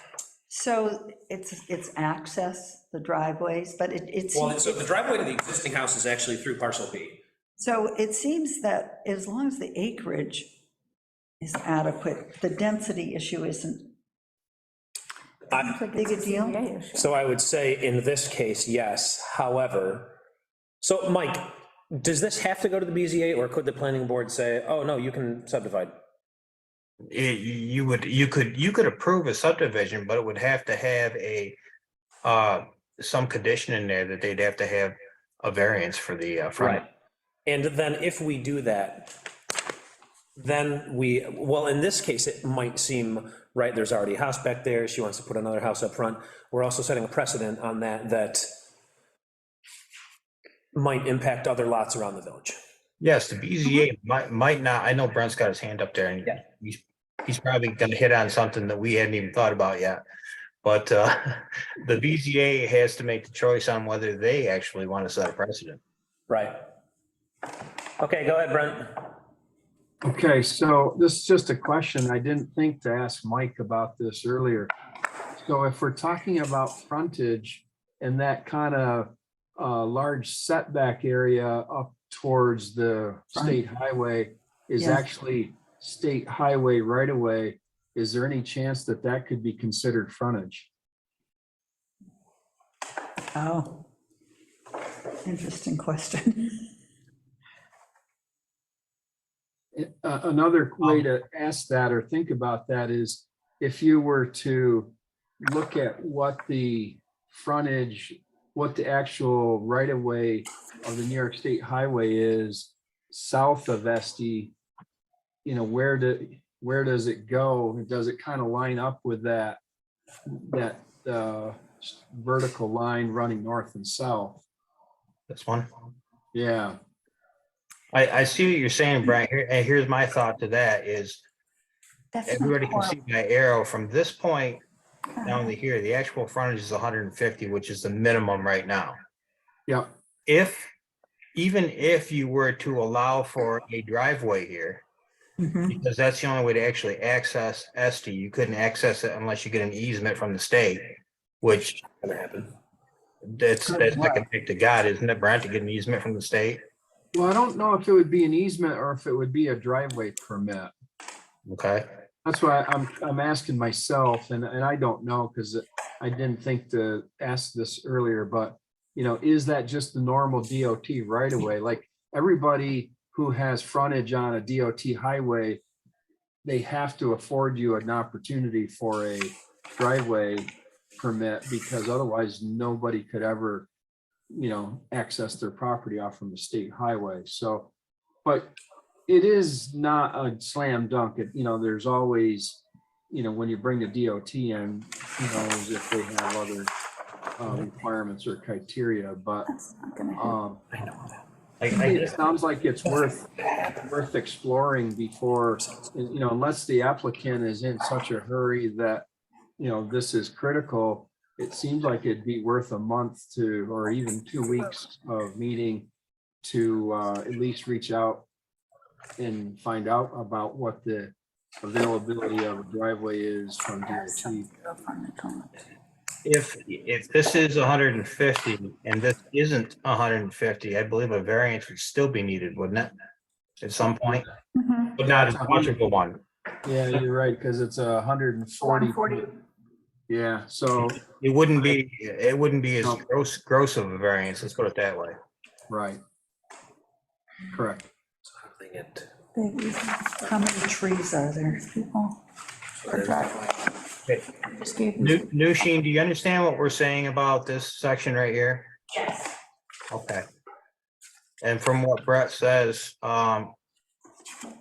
So it's access, the driveways, but it's. Well, so the driveway to the existing house is actually through parcel B. So it seems that as long as the acreage is adequate, the density issue isn't big a deal. So I would say in this case, yes, however, so Mike, does this have to go to the BZA, or could the planning board say, oh, no, you can subdivide? You could approve a subdivision, but it would have to have some condition in there that they'd have to have a variance for the front. Right. And then if we do that, then well, in this case, it might seem, right, there's already a house back there, she wants to put another house up front. We're also setting a precedent on that might impact other lots around the village. Yes, the BZA might not, I know Brent's got his hand up there, and he's probably gonna hit on something that we hadn't even thought about yet. But the BZA has to make the choice on whether they actually want to set a precedent. Right. Okay, go ahead, Brent. Okay, so this is just a question. I didn't think to ask Mike about this earlier. So if we're talking about frontage and that kind of large setback area up towards the state highway is actually state highway right away, is there any chance that that could be considered frontage? Oh, interesting question. Another way to ask that or think about that is if you were to look at what the frontage, what the actual right of way of the New York State Highway is south of Estee, where does it go? Does it kind of line up with that vertical line running north and south? This one? Yeah. I see what you're saying, Brian. Here's my thought to that is everybody can see my arrow from this point down to here. The actual frontage is 150, which is the minimum right now. Yeah. Even if you were to allow for a driveway here, because that's the only way to actually access Estee, you couldn't access it unless you get an easement from the state, which Gonna happen. that's like a pick to God, isn't it, Brent, to get an easement from the state? Well, I don't know if it would be an easement or if it would be a driveway permit. Okay. That's why I'm asking myself, and I don't know because I didn't think to ask this earlier, but is that just the normal DOT right away? Like everybody who has frontage on a DOT highway, they have to afford you an opportunity for a driveway permit because otherwise nobody could ever access their property off from the state highway. So, but it is not a slam dunk. There's always, when you bring the DOT in, who knows if they have other requirements or criteria, but it sounds like it's worth exploring before, unless the applicant is in such a hurry that, this is critical. It seems like it'd be worth a month or even 2 weeks of meeting to at least reach out and find out about what the availability of a driveway is from DOT. If this is 150 and this isn't 150, I believe a variance would still be needed, wouldn't it? At some point, but not as much of a one. Yeah, you're right, because it's 140. Yeah, so It wouldn't be as gross of a variance, let's put it that way. right. Correct. How many trees are there? Nushin, do you understand what we're saying about this section right here? Yes. Okay. And from what Brett says,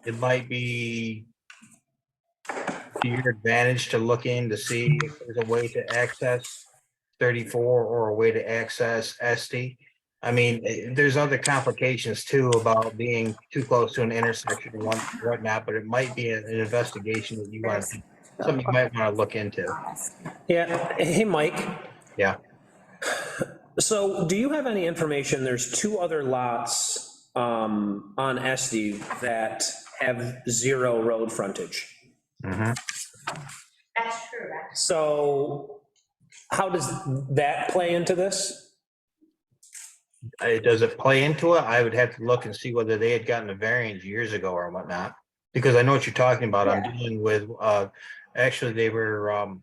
it might be to your advantage to look in to see if there's a way to access 34 or a way to access SD. I mean, there's other complications too about being too close to an intersection and whatnot, but it might be an investigation that you want, something you might want to look into. Yeah, hey, Mike. Yeah. So do you have any information, there's 2 other lots on SD that have 0 road frontage. Mhm. That's true, actually. So how does that play into this? Does it play into it? I would have to look and see whether they had gotten a variance years ago or whatnot, because I know what you're talking about. I'm dealing with, actually, they were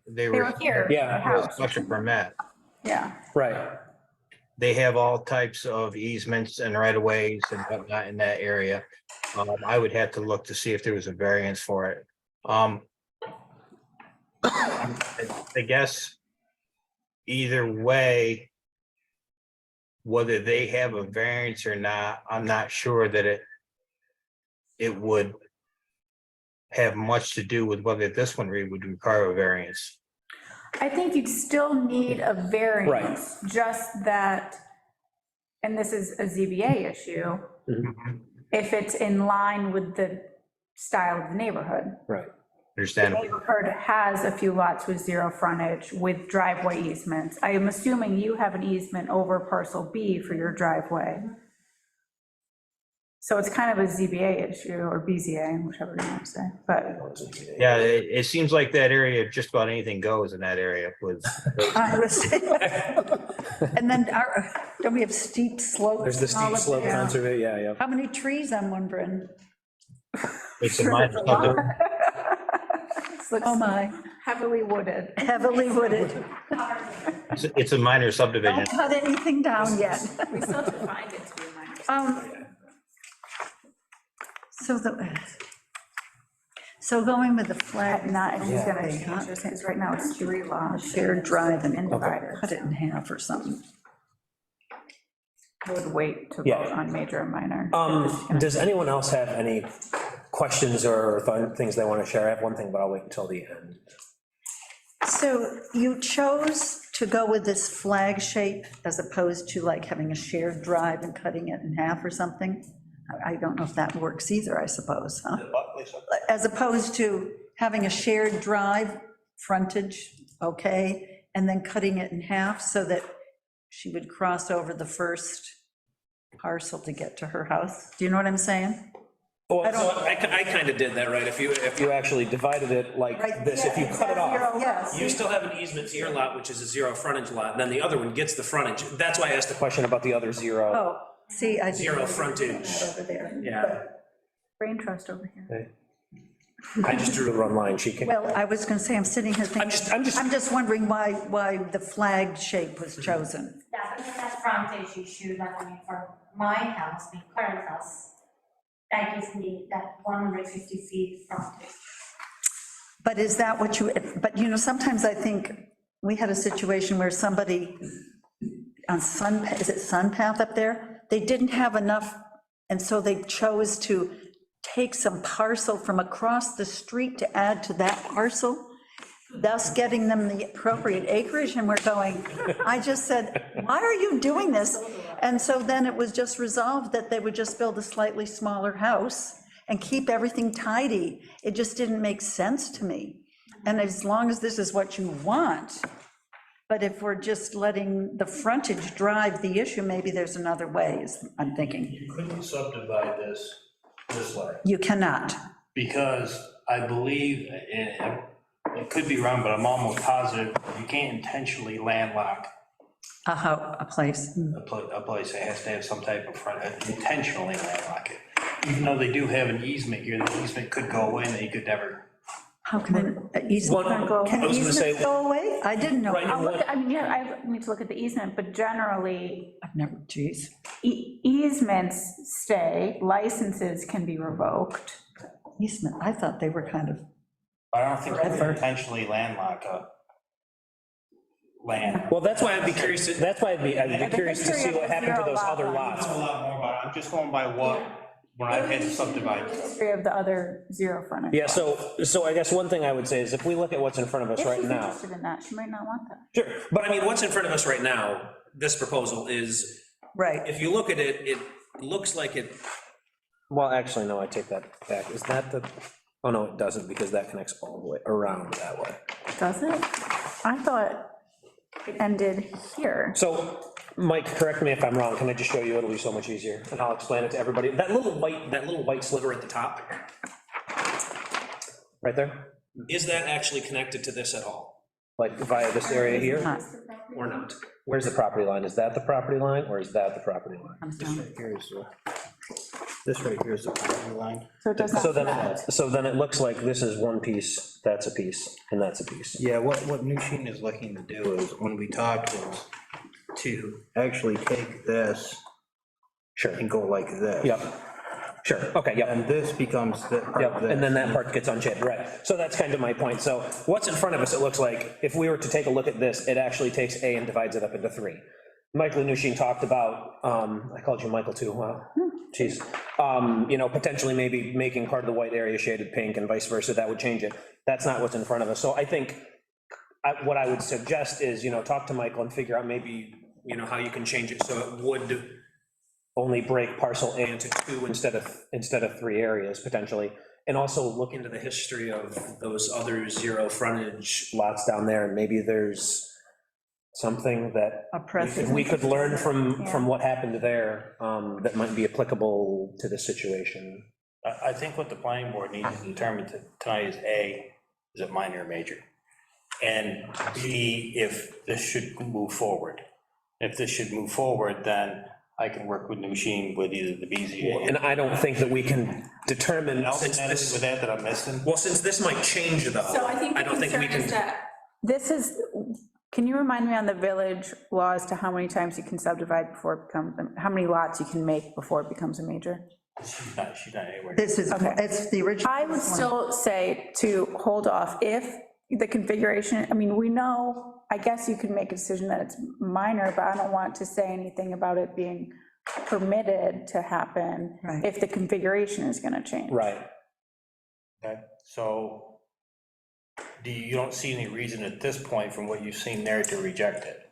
here. Yeah. Special permit. Yeah. Right. They have all types of easements and right of ways and whatnot in that area. I would have to look to see if there was a variance for it. I guess either way, whether they have a variance or not, I'm not sure that it would have much to do with whether this one would require a variance. I think you'd still need a variance, just that, and this is a ZBA issue, if it's in line with the style of the neighborhood. Right. The Understandable. neighborhood has a few lots with 0 frontage with driveway easements. I am assuming you have an easement over parcel B for your driveway. So it's kind of a ZBA issue, or BZA, whichever you want to say, but. Yeah, it seems like that area, just about anything goes in that area with. And then, don't we have steep slopes? There's the and all steep of slope that? conservation, yeah. How many trees, I'm wondering? It's a minor subdivision. Oh, my, Heavily wooded. heavily wooded. It's a minor subdivision. Don't cut anything down yet. We still defined it to be a minor. So going with the flag, Not, and he's gonna Yeah. change this, because right now it's 3 lots. shared drive and dividers. cut it in half or something. I would wait to Yeah. vote on major and minor. Does anyone else have any questions or things they want to share? I have one thing, but I'll wait until the end. So you chose to go with this flag shape as opposed to like having a shared drive and cutting it in half or something? I don't know if that works either, I suppose, huh? As opposed to having a shared drive frontage, okay, and then cutting it in half so that she would cross over the first parcel to get to her house. Do you know what I'm saying? Well, I kind of did that, right? If you actually divided it like Right, this, if you yeah, cut it off, yes. you still have an easement to your lot, which is a 0 frontage lot, and then the other one gets the frontage. That's why I asked the question about the other 0. Oh, see, I. 0 frontage. Over there. Yeah, Brain trust over here. I just drew the wrong line. She can. Well, I was going to say, I'm sitting here thinking, I'm just- I'm just wondering why the flag shape was chosen. That's because that frontage issue, like, I mean, for my house, my current house, that gives me that 150 feet frontage. But is that what you, but you know, sometimes I think we had a situation where somebody on is it Sun Path up there? They didn't have enough, and so they chose to take some parcel from across the street to add to that parcel, thus getting them the appropriate acreage, and we're going, I just said, why are you doing this? And so then it was just resolved that they would just build a slightly smaller house and keep everything tidy. It just didn't make sense to me. And as long as this is what you want, but if we're just letting the frontage drive the issue, maybe there's another way, I'm thinking. You couldn't subdivide this way, You cannot. because I believe, and it could be wrong, but I'm almost positive, you can't intentionally landlock A place. a place. It has to have some type of front, intentionally landlock it. Even though they do have an easement here, the easement could go away and they could never. How can an easement Well, can I was gonna say- easements go away? I didn't know. Right, I'll look, I mean, yeah, I need to look at the easement, but generally I've never, geez. easements stay, licenses can be revoked. Easement, I thought they were kind of, I don't think you can Forever. intentionally landlock a land. Well, that's why I'd be curious, that's why I'd be curious to see what happened to those other lots. A lot more about it. I'm just going by when I've had to subdivide. History of the other zero frontage. Yeah, so I guess one thing I would say is if we look at what's in front of us If right she's now. interested in that, she might not want that. Sure, but I mean, what's in front of us right now, this proposal is, right. if you look at it, it looks like it, Well, actually, no, I take that back. Is that the, oh, no, it doesn't, because that connects all the way around that way. Does it? I thought it ended here. So, Mike, correct me if I'm wrong, can I just show you, it'll be so much easier, and I'll explain it to everybody. That little white sliver at the top, right there, is that actually connected to this at all, like via this area here, Not. or not? where's the property line? Is that the property line, or is that the property line? Comes down. This right here is the property line. So it doesn't. So then it looks like this is one piece, that's a piece, and that's a piece. Yeah, what New Sheen is looking to do is, when we talked, is to actually take this Sure, and go like this. yep, sure, okay, yep. And this becomes the part Yep, of this. and then that part gets unchained, right. So that's kind of my point. So what's in front of us, it looks like, if we were to take a look at this, it actually takes A and divides it up into 3. Michael Nushin talked about, I called you Michael too, wow, geez. You know, potentially maybe making part of the white area shaded pink and vice versa, that would change it. That's not what's in front of us. So I think what I would suggest is, you know, talk to Michael and figure out maybe, you know, how you can change it so it would only break parcel A into 2 instead of 3 areas potentially. And also look into the history of those other zero frontage lots down there, and maybe there's something that A precedent. we could learn from what happened there that might be applicable to the situation. I think what the planning board needs to determine tonight is A, is it minor or major? And B, if this should move forward. If this should move forward, then I can work with Nushin with either the BZA. And I don't think that we can determine, Else since with this, that I'm missing? Well, since this might change though, So I think the don't think we concern is can. that this is, can you remind me on the village law as to how many times you can subdivide before it becomes, how many lots you can make before it becomes a major? She's not anywhere. This is, Okay. it's the original. I would still say to hold off if the configuration, I mean, we know, I guess you could make a decision that it's minor, but I don't want to say anything about it being permitted to happen Right. if the configuration is gonna change. right. Okay, so you don't see any reason at this point from what you've seen there to reject it?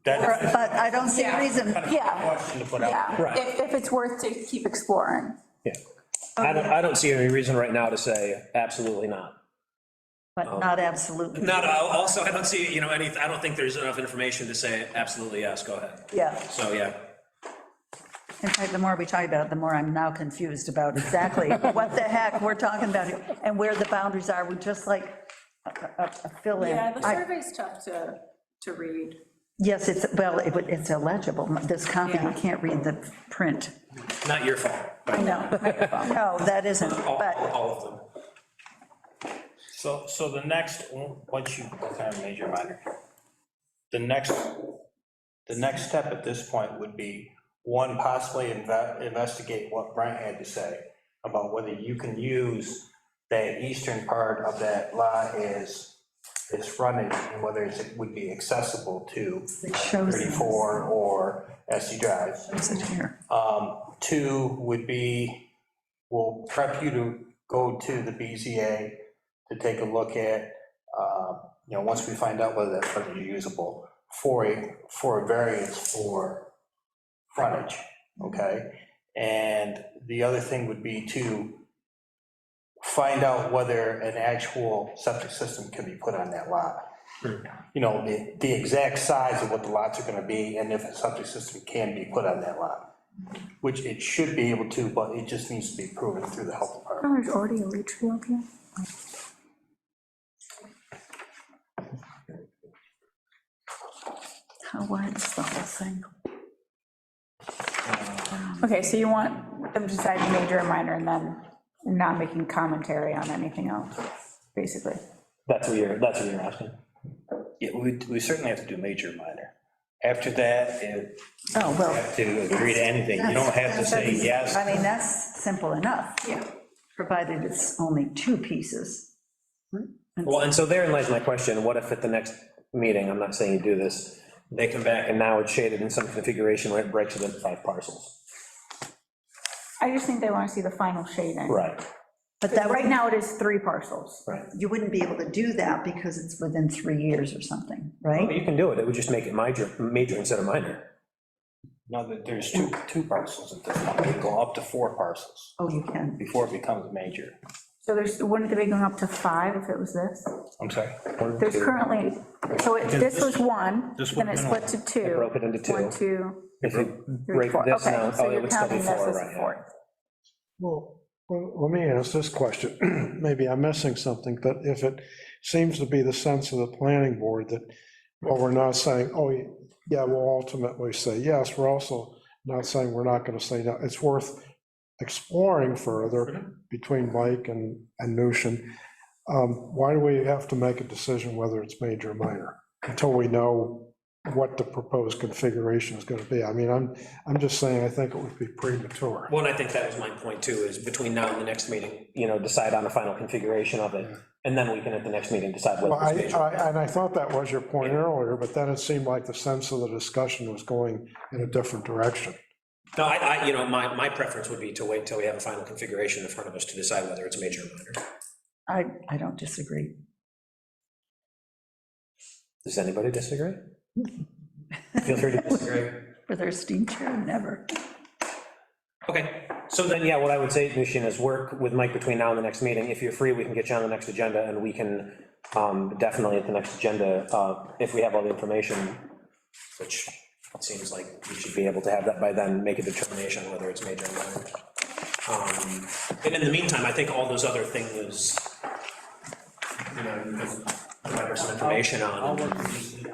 That's But I don't see a reason, a Yeah, question to put out. yeah, Right. if it's worth to keep exploring. Yeah. I don't see any reason right now to say absolutely not. but not absolutely. Not, also, I don't see, you know, I don't think there's enough information to say absolutely yes, go ahead. Yeah. So, yeah. In fact, the more we talk about it, the more I'm now confused about exactly what the heck we're talking about here and where the boundaries are. We just like a fill-in. Yeah, the I- survey's tough to read. Yes, it's, well, it's illegible. This copy, you Yeah. can't read the print. Not your fault, I know. No, that isn't, but, all of them. So the next, once you kind of major minor, the next step at this point would be, one, possibly investigate what Brent had to say about whether you can use that eastern part of that lot as its frontage and whether it would be accessible to It shows it. 34 or SU Drive. Shows it here. 2 would be, we'll prep you to go to the BZA to take a look at, once we find out whether that frontage is usable, for a variance for frontage, okay? And the other thing would be to find out whether an actual septic system can be put on that lot. The exact size of what the lots are gonna be, and if a septic system can be put on that lot, which it should be able to, but it just needs to be proven through the health department. Oh, there's already a leach field here. How wide is the whole thing? Okay, so you want them to decide major or minor and then not making commentary on anything else, basically. That's what you're asking. Yeah, we certainly have to do major, minor. After that, Oh, well. have to agree to anything. You don't have to say yes. I mean, that's simple enough. Yeah. Provided it's only 2 pieces. Well, and so therein lies my question, what if at the next meeting, I'm not saying you do this, they come back and now it's shaded in some configuration where it breaks it into 5 parcels? I just think they want to see the final shading. Right. But that, Right now, it is 3 parcels. Right. you wouldn't be able to do that because it's within 3 years or something, Well, right? you can do it, it would just make it major instead of minor. No, there's two parcels at this point. We go up to 4 parcels Oh, you can. before it becomes major. So wouldn't it be going up to 5 if it was this? I'm sorry? There's currently, so this was 1, This then one- it split to 2. I broke it into 2. 1, 2, If you 3, break 4. this Okay, now, so it you're would still be counting this 4, as right? a 4th. Well, let me ask this question. Maybe I'm missing something, but if it seems to be the sense of the planning board that, well, we're not saying, oh, yeah, we'll ultimately say yes, we're also not saying we're not going to say no. It's worth exploring further between Mike and Nushin. Why do we have to make a decision whether it's major or minor until we know what the proposed configuration is going to be? I mean, I'm just saying, I think it would be premature. Well, and I think that was my point too, is between now and the next meeting, decide on the final configuration of it, and then we can at the next meeting decide Well, whether it's major. and I thought that was your point earlier, but then it seemed like the sense of the discussion was going in a different direction. No, my preference would be to wait until we have a final configuration in front of us to decide whether it's major or minor. I don't disagree. Does anybody disagree? Feel free to disagree. With our steam chair, never. Okay, so then, yeah, what I would say, Nushin, is work with Mike between now and the next meeting. If you're free, we can get you on the next agenda, and we can definitely at the next agenda, if we have all the information, which it seems like we should be able to have that by then, make a determination whether it's major or minor. And in the meantime, I think all those other things, you can provide us some information I'll on. work with you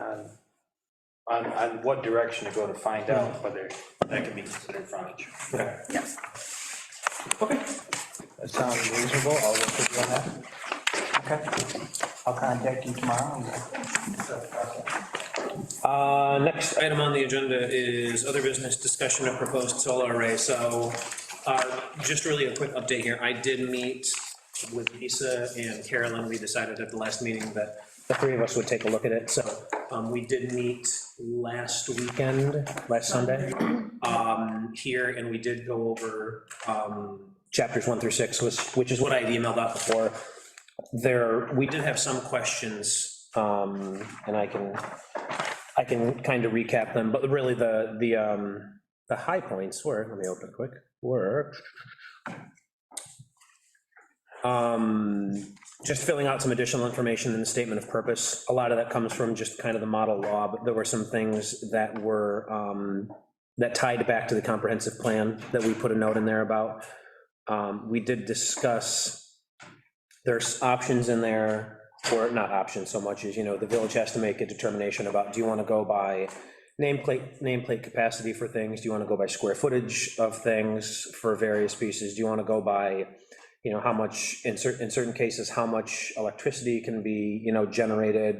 on what direction to go to find out whether that can be considered frontage. Okay. Yes. Okay. That sounds reasonable. I'll work with you on that. Okay. I'll contact you tomorrow. Next item on the agenda is other business discussion of proposed solar array. So just really a quick update here. I did meet with Lisa and Carolyn. We decided at the last meeting that the 3 of us would take a look at it. So we did meet last Sunday, here, and we did go over chapters 1 through 6, which is what I had emailed out before. We did have some questions, and I can kind of recap them, but really the high points were, let me open it quick, were just filling out some additional information in the statement of purpose. A lot of that comes from just kind of the model law, but there were some things that were, that tied back to the comprehensive plan that we put a note in there about. We did discuss, there's options in there, or not options so much as, the village has to make a determination about, do you want to go by nameplate capacity for things? Do you want to go by square footage of things for various pieces? Do you want to go by, how much, in certain cases, how much electricity can be, generated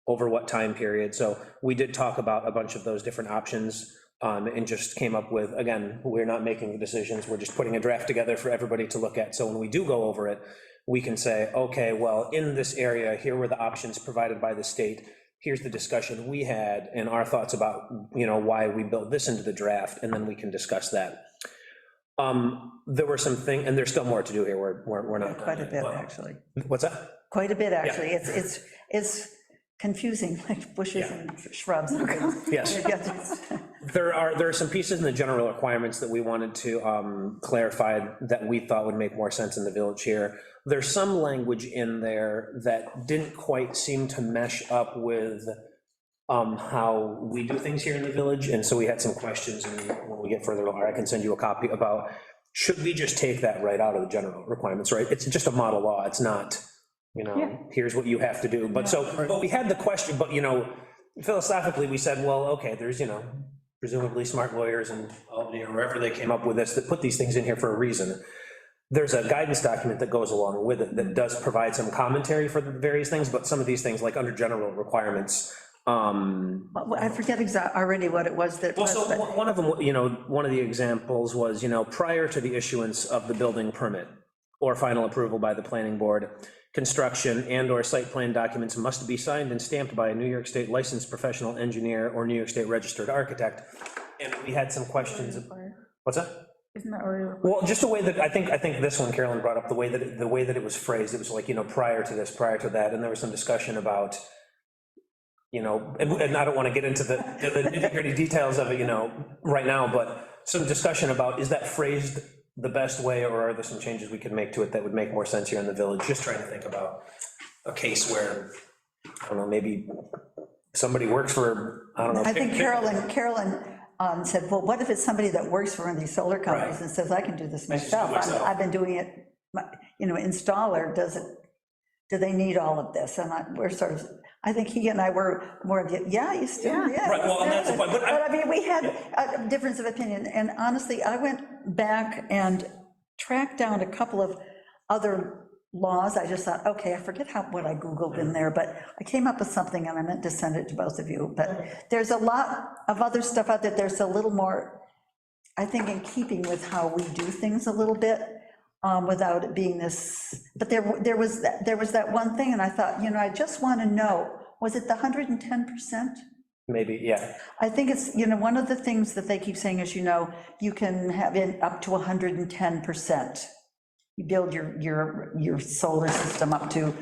over what time period? So we did talk about a bunch of those different options, and just came up with, again, we're not making the decisions, we're just putting a draft together for everybody to look at. So when we do go over it, we can say, okay, well, in this area, here were the options provided by the state. Here's the discussion we had and our thoughts about, why we built this into the draft, and then we can discuss that. There were some things, and there's still more to do here, we're not. Quite a bit, actually. What's that? Quite a bit, actually. It's confusing, like bushes and shrubs. Yes. There are some pieces in the general requirements that we wanted to clarify that we thought would make more sense in the village here. There's some language in there that didn't quite seem to mesh up with how we do things here in the village, and so we had some questions, and when we get further along, I can send you a copy about, should we just take that right out of the general requirements, right? It's just a model law, it's not, here's what you have to do, but we had the question, but, philosophically, we said, well, okay, there's, presumably smart lawyers in Albany or wherever they came up with this, that put these things in here for a reason. There's a guidance document that goes along with it that does provide some commentary for the various things, but some of these things, like under general requirements. I forget already what it was that. Well, so one of them, one of the examples was, prior to the issuance of the building permit or final approval by the planning board, construction and/or site plan documents must be signed and stamped by a New York State licensed professional engineer or New York State registered architect. And we had some questions. What's that? Isn't that already? Well, just the way that, I think this one Carolyn brought up, the way that it was phrased, it was like, prior to this, prior to that, and there was some discussion about, and I don't want to get into the nitty-gritty details of it, right now, but some discussion about, is that phrased the best way, or are there some changes we could make to it that would make more sense here in the village? Just trying to think about a case where, I don't know, maybe somebody works for, I don't know. I think Carolyn said, well, what if it's somebody that works for one of these solar companies and says, I can do this myself? I've been doing it, installer, do they need all of this? And we're sort of, I think he and I were more of, you still, Right, well, and that's the point, but I mean, we had a difference of opinion, and honestly, I went back and tracked down a couple of other laws. I just thought, okay, I forget what I Googled in there, but I came up with something, and I meant to send it to both of you, but there's a lot of other stuff out there. There's a little more, I think, in keeping with how we do things a little bit, without it being this, but there was that one thing, and I thought, I just want to know, was it the 110%? Maybe, yeah. I think it's, one of the things that they keep saying is, you can have it up to 110%. You build your solar system up to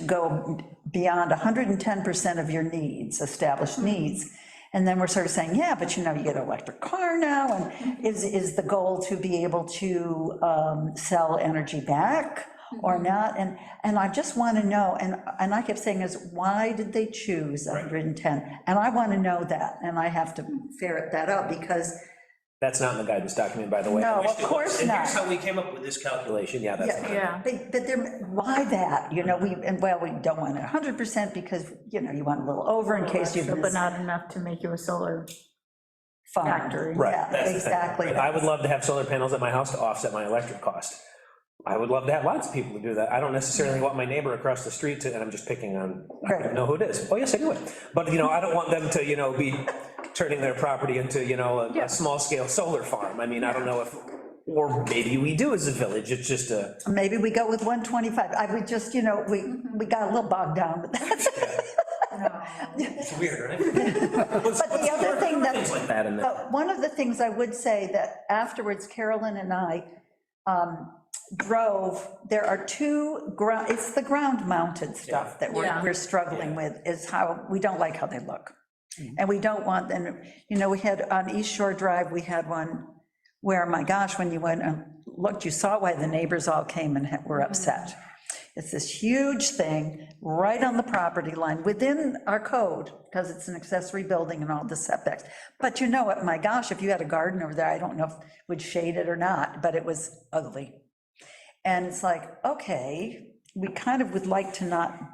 go beyond 110% of your needs, established needs. And then we're sort of saying, yeah, but you get an electric car now, and is the goal to be able to sell energy back or not? And I just want to know, and I kept saying is, why did they choose 110? And I want to know that, and I have to ferret that out, because that's not in the guidance document, by the way. No, of course not. Here's how we came up with this calculation, that's. But why that, we don't want it 100% because, you want a little over in case you. But not enough to make you a solar farm. factory. Right, Yeah, that's the thing. exactly. I would love to have solar panels at my house to offset my electric cost. I would love to have lots of people to do that. I don't necessarily want my neighbor across the street to, and I'm just picking on, I don't know who it is. Oh, yes, I do it. But, I don't want them to, be turning their property into, a small-scale solar farm. I mean, I don't know if, or maybe we do as a village, it's just a. Maybe we go with 125. I would just, we got a little bogged down with that. It's weird, right? But the other thing Things like that in there. but one of the things I would say that afterwards, Carolyn and I drove, there are it's the ground-mounted stuff that we're struggling with, is how, we don't like how they look. And we don't want them, we had on East Shore Drive, we had one where, my gosh, when you went and looked, you saw why the neighbors all came and were upset. It's this huge thing right on the property line within our code, because it's an accessory building and all the setbacks. But what, my gosh, if you had a garden over there, I don't know if it would shade it or not, but it was ugly. And it's like, okay, we kind of would like to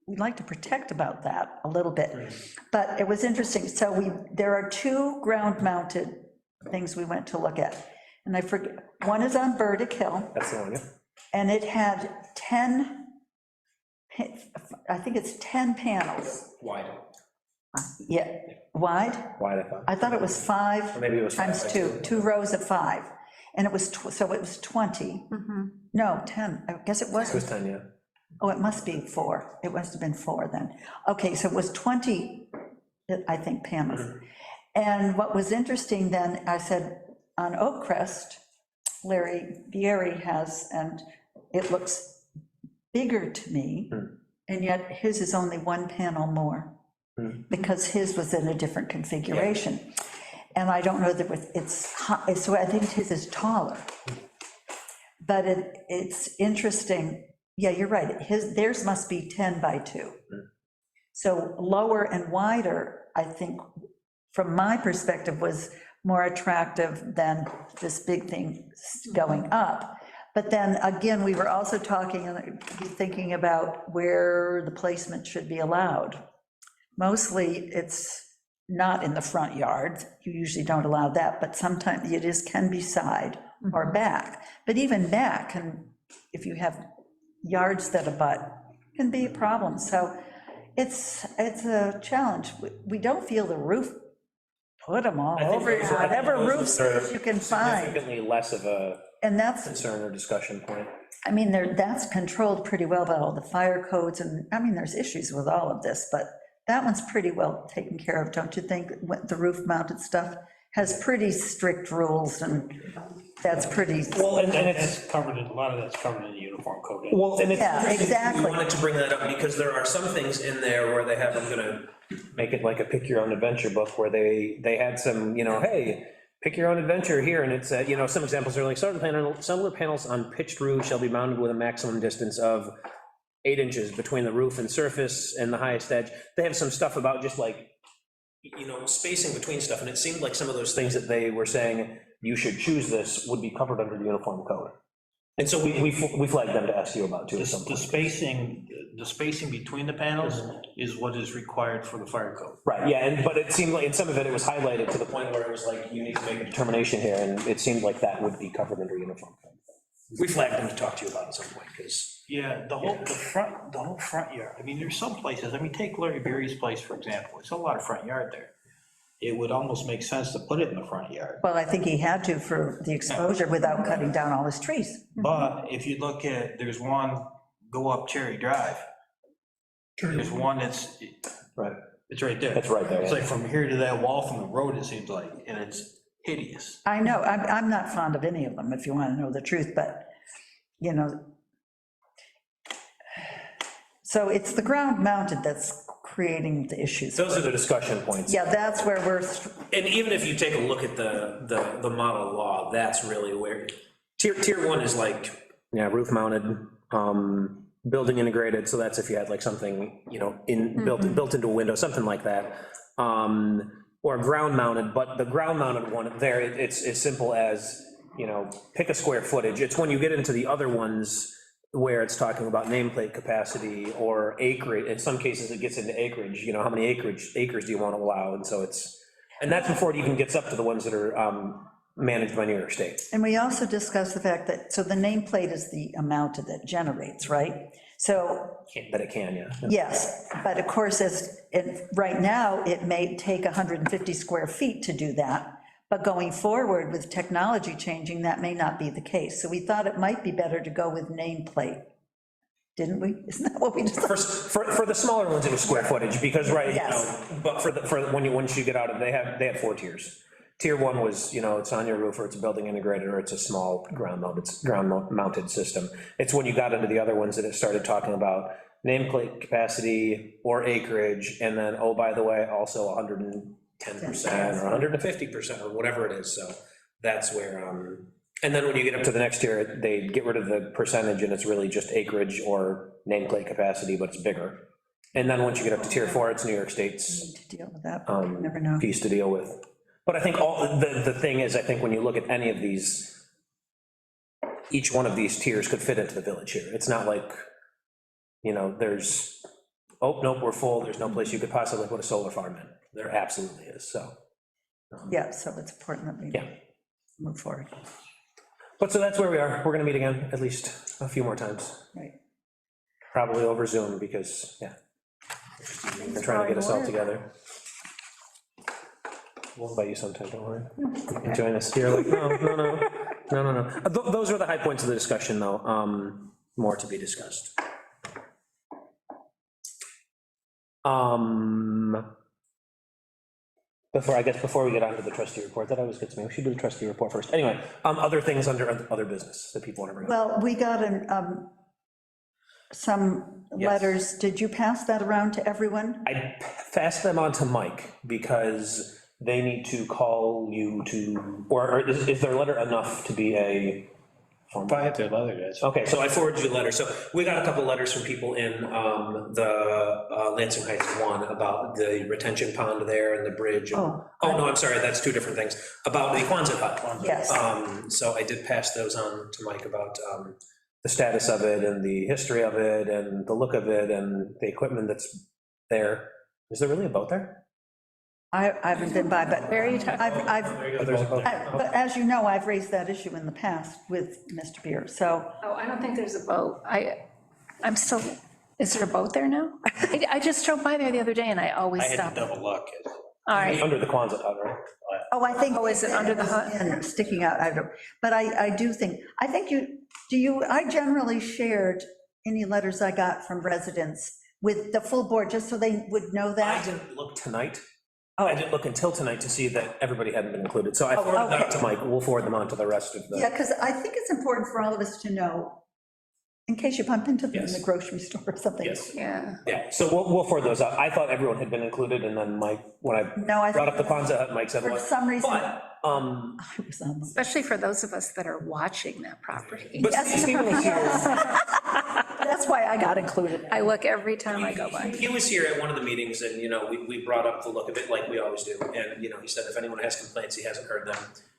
we'd like to protect about that a little bit. But it was interesting. So there are two ground-mounted things we went to look at. And I forget, one is on Burdick Hill. That's the one, yeah. And it had 10, I think it's 10 panels. Wide. Yeah, wide? Wide, I thought. I thought it was 5 Or maybe it was times 5 by 2 rows of 5. And it was, so it was 20, no, 10, I guess it It was was, 10, yeah. oh, it must be 4, it must have been 4 then. Okay, so it was 20, I think, panels. And what was interesting then, I said, on Oak Crest, Larry Vieri has, and it looks bigger to me, and yet his is only 1 panel more, because his was in a different configuration. And I don't know that it's, so I think his is taller. But it's interesting, yeah, you're right, theirs must be 10 by 2. So lower and wider, I think, from my perspective, was more attractive than this big thing going up. But then again, we were also talking and thinking about where the placement should be allowed. Mostly it's not in the front yard, you usually don't allow that, but sometimes it can be side or back. But even back, if you have yards that abut, can be a problem. So it's a challenge. We don't feel the roof, put them all over, whatever roof space you can find. Significantly less of a And that's, concern or discussion point. I mean, that's controlled pretty well by all the fire codes, and, I mean, there's issues with all of this, but that one's pretty well taken care of, don't you think? The roof-mounted stuff has pretty strict rules, and that's pretty. Well, and That's covered in, a lot of that's covered in the uniform code. Well, and it's. Yeah, exactly. We wanted to bring that up because there are some things in there where they have, I'm gonna Make it like a pick your own adventure book where they had some, hey, pick your own adventure here, and it said, some examples are like, solar panels on pitched roofs shall be mounted with a maximum distance of 8 inches between the roof and surface and the highest edge. They have some stuff about just like, spacing between stuff, and it seemed like some of those things that they were saying, you should choose this, would be covered under the uniform code. And so we flagged them to ask you about too. The spacing between the panels is what is required for the fire code. Right, yeah, but it seemed like, in some of it was highlighted to the point where it was like, you need to make a determination here, and it seemed like that would be covered under uniform code. We flagged them to talk to you about at some point, because. Yeah, the whole front yard, I mean, there's some places, take Larry Berry's place, for example, it's a lot of front yard there. It would almost make sense to put it in the front yard. Well, I think he had to for the exposure without cutting down all his trees. But if you look at, there's one, go up Cherry Drive. There's one that's, Right. it's right there. It's right there, It's yeah. like from here to that wall from the road, it seems like, and it's hideous. I know, I'm not fond of any of them, if you want to know the truth, but, so it's the ground mounted that's creating the issues. Those are the discussion points. Yeah, that's where we're, And even if you take a look at the model law, that's really where, tier 1 is like. Yeah, roof mounted, building integrated, so that's if you had like something, built into a window, something like that. Or ground mounted, but the ground mounted one there, it's as simple as, pick a square footage. It's when you get into the other ones where it's talking about nameplate capacity or acreage. In some cases, it gets into acreage, how many acres do you want to allow? And so and that's before it even gets up to the ones that are managed by New York State. and we also discussed the fact that, so the nameplate is the amount that generates, right? So, That it can, yeah. yes, but of course, right now, it may take 150 square feet to do that, but going forward with technology changing, that may not be the case. So we thought it might be better to go with nameplate, didn't we? Isn't that what we decided? For the smaller ones, it was square footage, because, right, Yes. but once you get out of, they had 4 tiers. Tier 1 was, it's on your roof, or it's building integrated, or it's a small ground mounted system. It's when you got into the other ones that it started talking about nameplate capacity or acreage, and then, oh, by the way, also 110% or 150% or whatever it is, so that's where, and then when you get up to the next tier, they get rid of the percentage, and it's really just acreage or nameplate capacity, but it's bigger. And then once you get up to tier 4, it's New York State's To deal with that, but you never know. piece to deal with. But I think the thing is, I think when you look at any of these, each one of these tiers could fit into the village here. It's not like, there's, oh, nope, we're full, there's no place you could possibly put a solar farm in. There absolutely is, so. Yeah, so it's important that we Yeah. move forward, But so that's where we are. We're gonna meet again at least a few more times, right? probably over Zoom, because, yeah, they're trying to get us all together. We'll invite you sometime, don't worry. You can join us here, like, no. No. Those are the high points of the discussion, though. More to be discussed. Before we get on to the trustee report, that always gets me, we should do the trustee report first. Anyway, other things under other business that people want to bring up. Well, we got some letters. Did you pass that around to everyone? I passed them on to Mike, because they need to call you to, or is their letter enough to be a? I have their letter, guys. Okay, so I forwarded you the letter. So we got a couple letters from people in the Lansing Heights one about the retention pond there and the bridge. Oh. No, I'm sorry, that's two different things. About the Quonset hut. Yes. So I did pass those on to Mike about the status of it and the history of it and the look of it and the equipment that's there. Is there really a boat there? I haven't been by, but Where are you talking? There's a boat. But as you know, I've raised that issue in the past with Mr. Beer, so. Oh, I don't think there's a boat. I'm still, is there a boat there now? I just drove by there the other day and I always I had stop. to double look. All right. Under the Quonset hut, right? Oh, I think. Oh, is it under the hut? And sticking out, I don't, but I do think, I generally shared any letters I got from residents with the full board, just so they would know I that. didn't look tonight. Oh. I didn't look until tonight to see that everybody hadn't been included. So I forwarded that okay. to Mike. We'll forward them on to the rest of the. Yeah, because I think it's important for all of us to know, in case you bump into them in Yes. the grocery store or something. Yes. Yeah. Yeah, so we'll forward those out. I thought everyone had been included, and then Mike, when I No, I brought up the think Quonset hut, Mike said, for what? some reason, But, I was on the. Especially for those of us that are watching that property. but Yes. he was here, That's why I got included. I look every time I go by. he was here at one of the meetings, and, we brought up the look of it like we always do. And, he said if anyone has complaints, he hasn't heard them.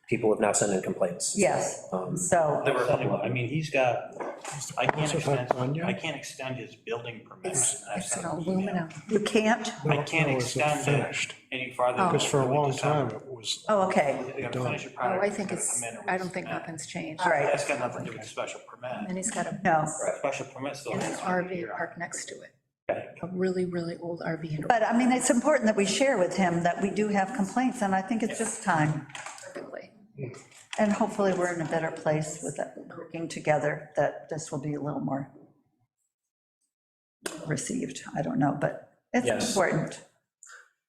People have now sent in complaints. Yes, so, There were a couple of I mean, he's got, I Anya? can't extend his building permit. It's an aluminum. you can't? I can't No, it's extend it finished. any farther. Because for a than long December. time, it was, Oh, okay, You gotta finish your Oh, product, I think it's gotta come in I and don't think resubmit. nothing's changed. all right, That's got nothing to do with the special permit. And he's got a no. Special permit still. an has to be RV here. park next to it. Okay. A really, really old RV. But I mean, it's important that we share with him that we do have complaints, and I think it's just time. Perfectly. And hopefully, we're in a better place with that, working together, that this will be a little more received. I don't know, but it's Yes. important.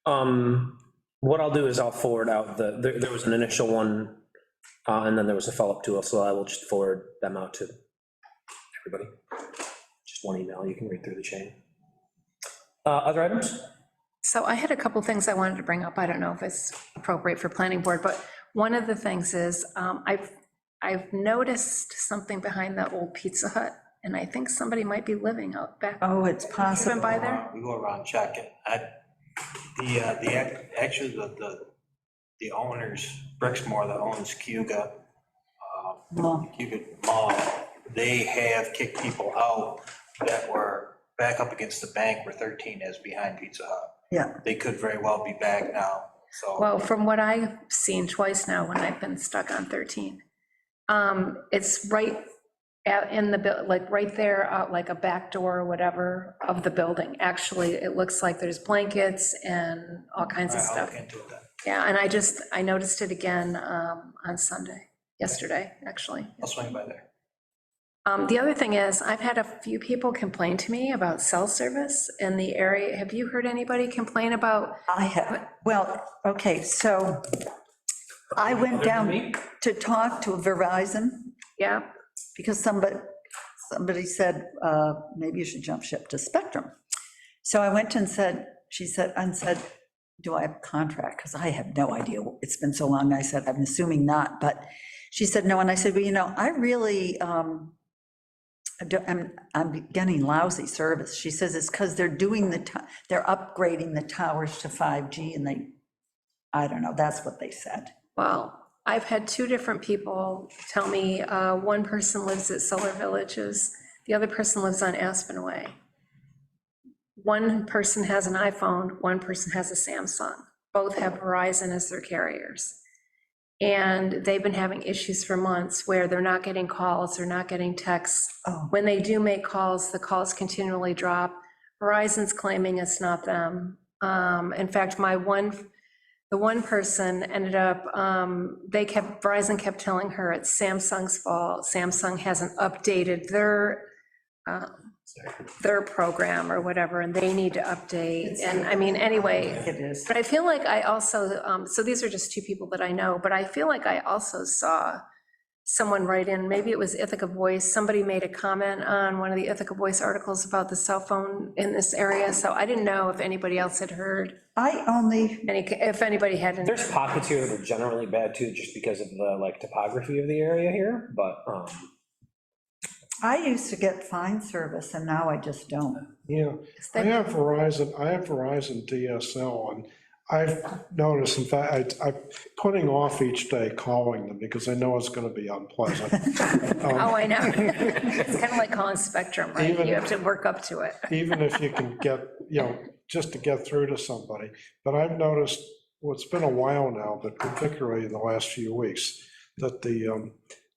What I'll do is I'll forward out there was an initial one, and then there was a follow-up to it, so I will just forward them out to everybody. Just one email, you can read through the chain. Other items? So I had a couple things I wanted to bring up. I don't know if it's appropriate for planning board, but one of the things is, I've noticed something behind that old Pizza Hut, and I think somebody might be living out back. Oh, it's Been possible. by there? We go around, check it. Actually, the owners, Brixmore that owns Cuga, Well, Cuba Mall, they have kicked people out that were back up against the bank where 13 is behind Pizza Hut. yeah, They could very well be back now, so. Well, from what I've seen twice now when I've been stuck on 13, it's right in the, like, right there, like a back door or whatever of the building. Actually, it looks like there's blankets and all kinds of I'll stuff. look into it then. Yeah, and I noticed it again on Sunday, yesterday, actually. I'll swing by there. The other thing is, I've had a few people complain to me about cell service in the area. Have you heard anybody complain about? I have, well, okay, so I went down to talk to Verizon, Yeah, because somebody said, maybe you should jump ship to Spectrum. So I went and said, she said, do I have a contract? Because I have no idea, it's been so long. I said, I'm assuming not, but she said, no, and I said, well, I really, I'm getting lousy service. She says it's because they're they're upgrading the towers to 5G, and I don't know, that's what they said. well, I've had two different people tell me, one person lives at Solar Villages, the other person lives on Aspen Way. One person has an iPhone, one person has a Samsung. Both have Verizon as their carriers. And they've been having issues for months where they're not getting calls, they're not getting texts. Oh. When they do make calls, the calls continually drop. Verizon's claiming it's not them. In fact, the the one person ended up, Verizon kept telling her it's Samsung's fault. Samsung hasn't updated their program or whatever, and they need to update. And I mean, anyway, It is. but I feel like I also, so these are just two people that I know, but I feel like I also saw someone write in, maybe it was Ithaca Voice, somebody made a comment on one of the Ithaca Voice articles about the cell phone in this area, so I didn't know if anybody else had heard, if anybody had. There's pockets here that are generally bad too, just because of the like topography of the area here, but, I used to get fine service, and now I just don't. Yeah, I have Verizon DSL, and I've noticed, in fact, I'm putting off each day calling them because I know it's going to be unpleasant. Oh, I know. It's kind of like calling Spectrum, right? You have to work up to it. Even if you can get, just to get through to somebody. But I've noticed, well, it's been a while now, but particularly in the last few weeks, that the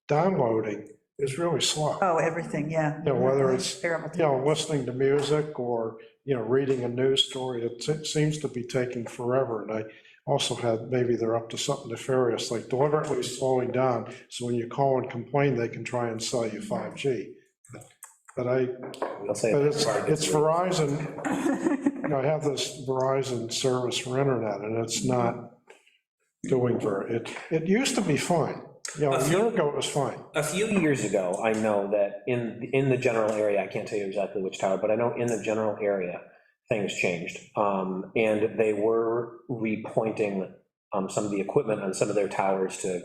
downloading is really slow. Oh, everything, yeah. Whether it's, Terrible. listening to music or, reading a news story, it seems to be taking forever. And I also had, maybe they're up to something nefarious, like deliberately slowing down, so when you call and complain, they can try and sell you 5G. But it's Verizon, I have this Verizon service for internet, and it's not doing it used to be fine. A year ago, it was fine. a few years ago, I know that in the general area, I can't tell you exactly which tower, but I know in the general area, things changed. And they were repointing some of the equipment on some of their towers to,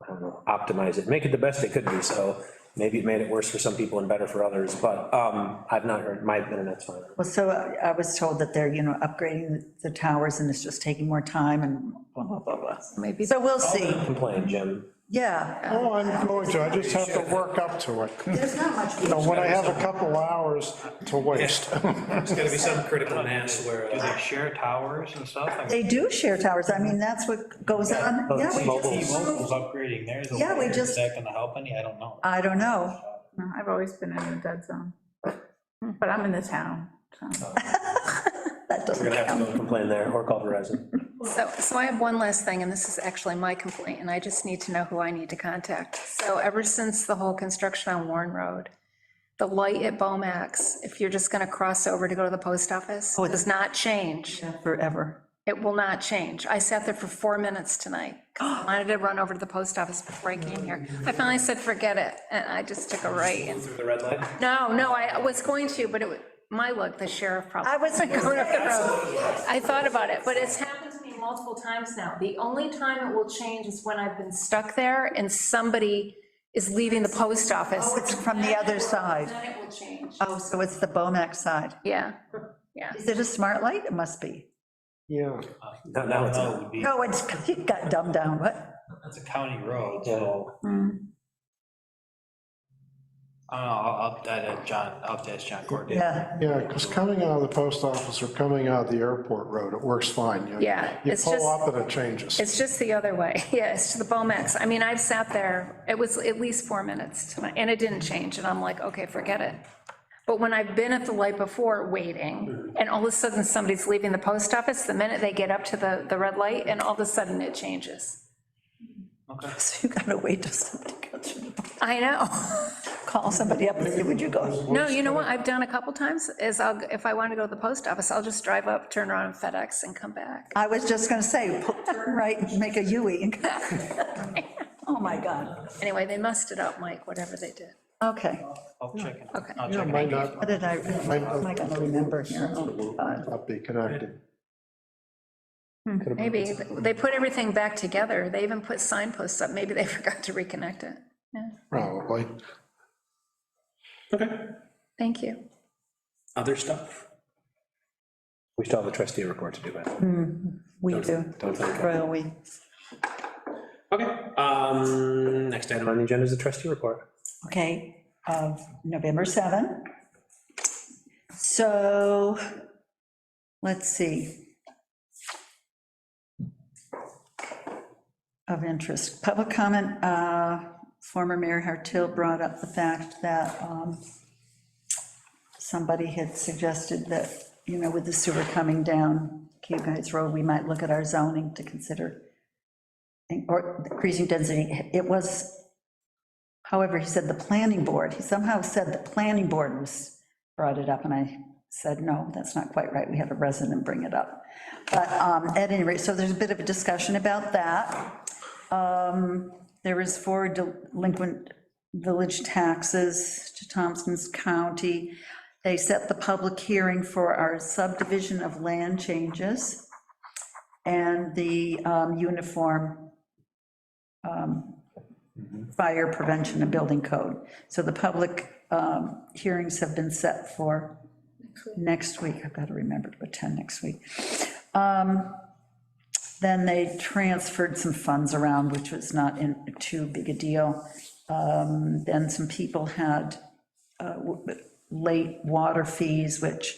I don't know, optimize it, make it the best it could be. So maybe it made it worse for some people and better for others, but I've not heard, my internet's fine. Well, so I was told that they're, upgrading the towers, and it's just taking more time and blah, blah, blah, blah. Maybe. So we'll see. Complain, Jim. Yeah. Oh, I'm going to, I just have to work up to it. There's not much. When I have a couple hours to waste. There's gotta be some critical mass where. Do they share towers and stuff? I mean, They do share towers. I mean, that's what goes on. Yeah, we just- T-Mobile's upgrading theirs. over Yeah, we there. just- Is that gonna help any? I don't know. I don't know. No, I've always been in the dead zone, but I'm in the town, so. That We're doesn't gonna have to count. go complain there or call Verizon. So I have one last thing, and this is actually my complaint, and I just need to know who I need to contact. So ever since the whole construction on Warren Road, the light at Bomax, if you're just gonna cross over to go to the post office, does not change. Forever. It will not change. I sat there for 4 minutes tonight. I wanted to run over to the post office before I came here. I finally said, forget it, and I just took a right. And The red light? no, I was going to, but my luck, the sheriff probably. I was going up the road. I thought about it, but it's happened to me multiple times now. The only time it will change is when I've been stuck there and somebody is leaving the post office. Oh, it's from the other side. Then it will change. Oh, so it's the Bomax side. Yeah. Is it a smart light? It must be. Yeah. Now it's No, it would be- No, it got dumbed down, what? It's a county road, so, I don't know, I'll have to ask John Courtney. Yeah. Yeah, because coming out of the post office or coming out of the airport road, it works fine. Yeah, You it's pull just- up and it changes. It's just the other way. Yeah, it's to the Bomax. I mean, I've sat there, it was at least 4 minutes tonight, and it didn't change, and I'm like, okay, forget it. But when I've been at the light before waiting, and all of a sudden somebody's leaving the post office, the minute they get up to the red light, and all of a sudden it changes. So you gotta wait till somebody goes through. I know. Call somebody up and say, would you go? No, you know what I've done a couple times, is if I want to go to the post office, I'll just drive up, turn around and FedEx and come back. I was just gonna say, turn right, and make a U-E. Oh, my God. Anyway, they messed it up, Mike, whatever they did. Okay. I'll check it. Okay. I'll Yeah, check it. might not, What did I, what am I gonna remember here? Oh, God. not be connected. Maybe, they put everything back together, they even put signposts up, maybe they forgot to reconnect it. Yeah, Probably. Okay. thank you. Other stuff? We still have a trustee report to do, but. We do. Don't think. Well, we, Okay, next item on the agenda is the trustee report. okay, November 7. So, let's see. Of interest, public comment, former Mayor Hartill brought up the fact that somebody had suggested that you know, with the sewer coming down Cape Heights Road, we might look at our zoning to consider, or increasing density. It was, however, he said the planning board, he somehow said the planning board brought it up, and I said, no, that's not quite right, we had a resident bring it up. But at any rate, so there's a bit of a discussion about that. There was 4 delinquent village taxes to Thompson's County. They set the public hearing for our subdivision of land changes and the uniform fire prevention and building code. So the public hearings have been set for next week. I've got to remember to attend next week. Then they transferred some funds around, which was not too big a deal. Then some people had late water fees, which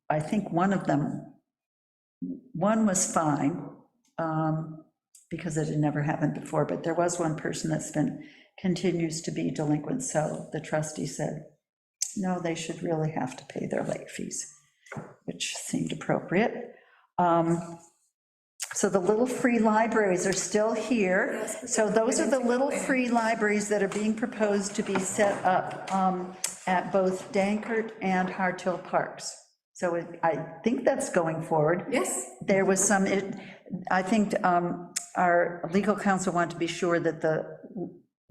I think one was fine, because it had never happened before, but there was one person that's continues to be delinquent, so the trustee said, no, they should really have to pay their late fees, which seemed appropriate. So the little free libraries are still here. So those are the little free libraries that are being proposed to be set up at both Dankert and Harthill Parks. So I think that's going forward. Yes. There was some, I think our legal counsel wanted to be sure that the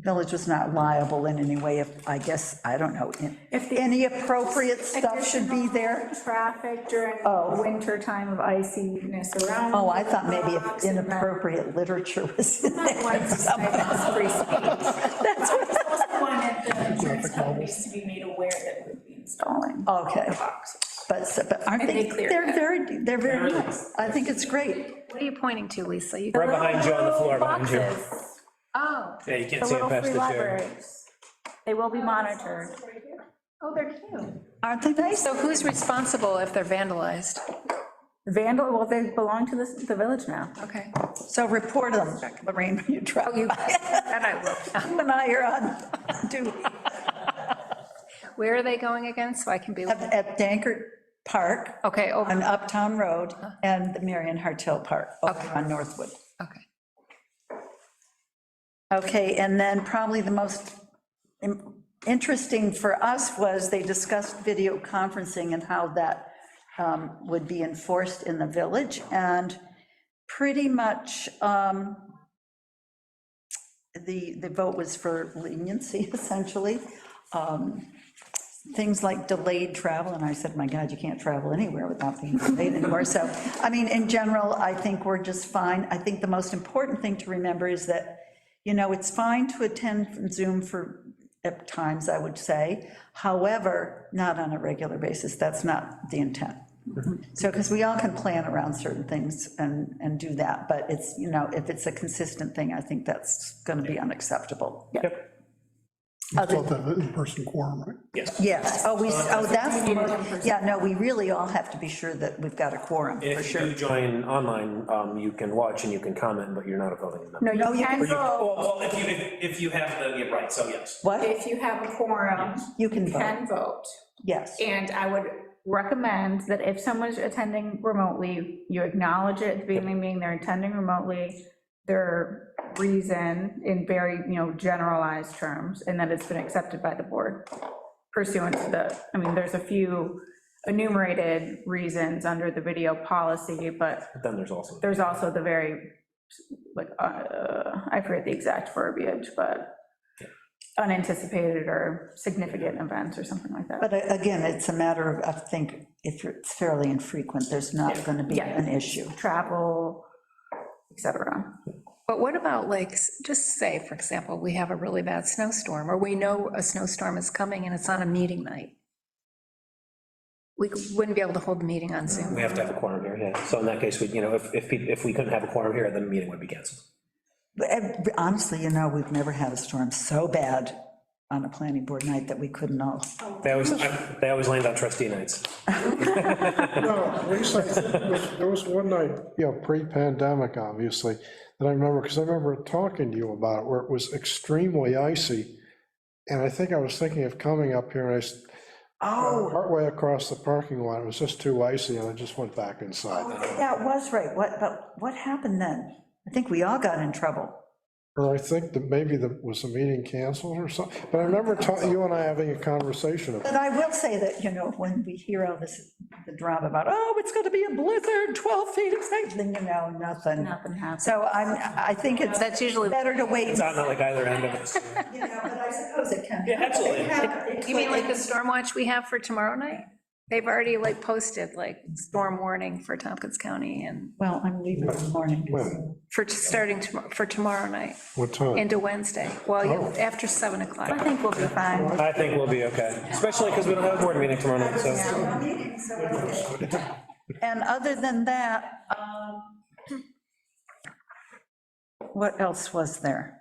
village was not liable in any way, if, I guess, I don't know, if any appropriate stuff should be there. Traffic during the winter time of iciness around. Oh, I thought maybe if inappropriate literature was in there. That's what I also wanted the insurance companies to be made aware that we'd be installing. Okay. The boxes. But aren't they, they're very nice. I think it's great. What are you pointing to, Lisa? You Right behind you on the floor, behind you. Boxes. Oh, Yeah, you can't The see it little past free the chair. libraries. They will be monitored. oh, they're cute. Aren't they nice? So who's responsible if they're vandalized? Well, they belong to the village now. Okay. So report them, Lorraine, when you drop by. That I will. You and I are on duty. Where are they going again, so I can be? At Dankert Park. Okay, over. On Uptown Road, and the Marion Harthill Park over on Northwood. Okay. Okay, and then probably the most interesting for us was they discussed video conferencing and how that would be enforced in the village, and pretty much the vote was for leniency, essentially. Things like delayed travel, and I said, my God, you can't travel anywhere without being delayed anymore. So, I mean, in general, I think we're just fine. I think the most important thing to remember is that, you know, it's fine to attend from Zoom for at times, I would say. However, not on a regular basis. That's not the intent. So, because we all can plan around certain things and do that, but it's, you know, if it's a consistent thing, I think that's going to be unacceptable. Yep. You still have an in-person quorum, right? Yes. Yes, that's, yeah, no, we really all have to be sure that we've got a quorum, for If you sure. do join online, you can watch and you can comment, but you're not a voting member. No, No, you you can can- vote. Well, if you have the, yeah, right, so yes. What? If you have a quorum, You can you vote, can vote. yes. And I would recommend that if someone's attending remotely, you acknowledge it at the beginning of the meeting, they're attending remotely, their reason in very, you know, generalized terms, and that it's been accepted by the board pursuant to the, I mean, there's a few enumerated reasons under the video policy, but Then there's also. there's also the very, like, I forget the exact verbiage, but unanticipated or significant events or something like that. But again, it's a matter of, I think, if it's fairly infrequent, there's not going to be Yeah. an issue. Travel, et cetera. But what about, like, just say, for example, we have a really bad snowstorm, or we know a snowstorm is coming and it's on a meeting night. We wouldn't be able to hold the meeting on Zoom. We have to have a quorum here, yeah. So in that case, we, you know, if we couldn't have a quorum here, then the meeting would be canceled. But honestly, you know, we've never had a storm so bad on a planning board night that we couldn't all. They always land on trustee nights. No, Lisa, I think there was one night, you know, pre-pandemic, obviously, that I remember, because I remember talking to you about it, where it was extremely icy. And I think I was thinking of coming up here, and Partway across the parking lot, it was just too icy, and I just went back inside. That was right. But what happened then? I think we all got in trouble. Or I think that maybe was the meeting canceled or something, but I remember you and I having a conversation about. But I will say that, when we hear all this, the drama about, oh, it's going to be a blizzard, 12 feet of snow, then nothing. Nothing happened. So I think That's usually. better to wait. It's not like either end of it. But I suppose it can. Yeah, absolutely. You mean like the storm watch we have for tomorrow night? They've already posted storm warning for Tompkins County and Well, I'm leaving in the morning. When? for starting for tomorrow night What time? into Wednesday. Well, after 7 o'clock. I think we'll be fine. I think we'll be okay, especially because we don't have a board meeting tomorrow night, so. And other than that, what else was there?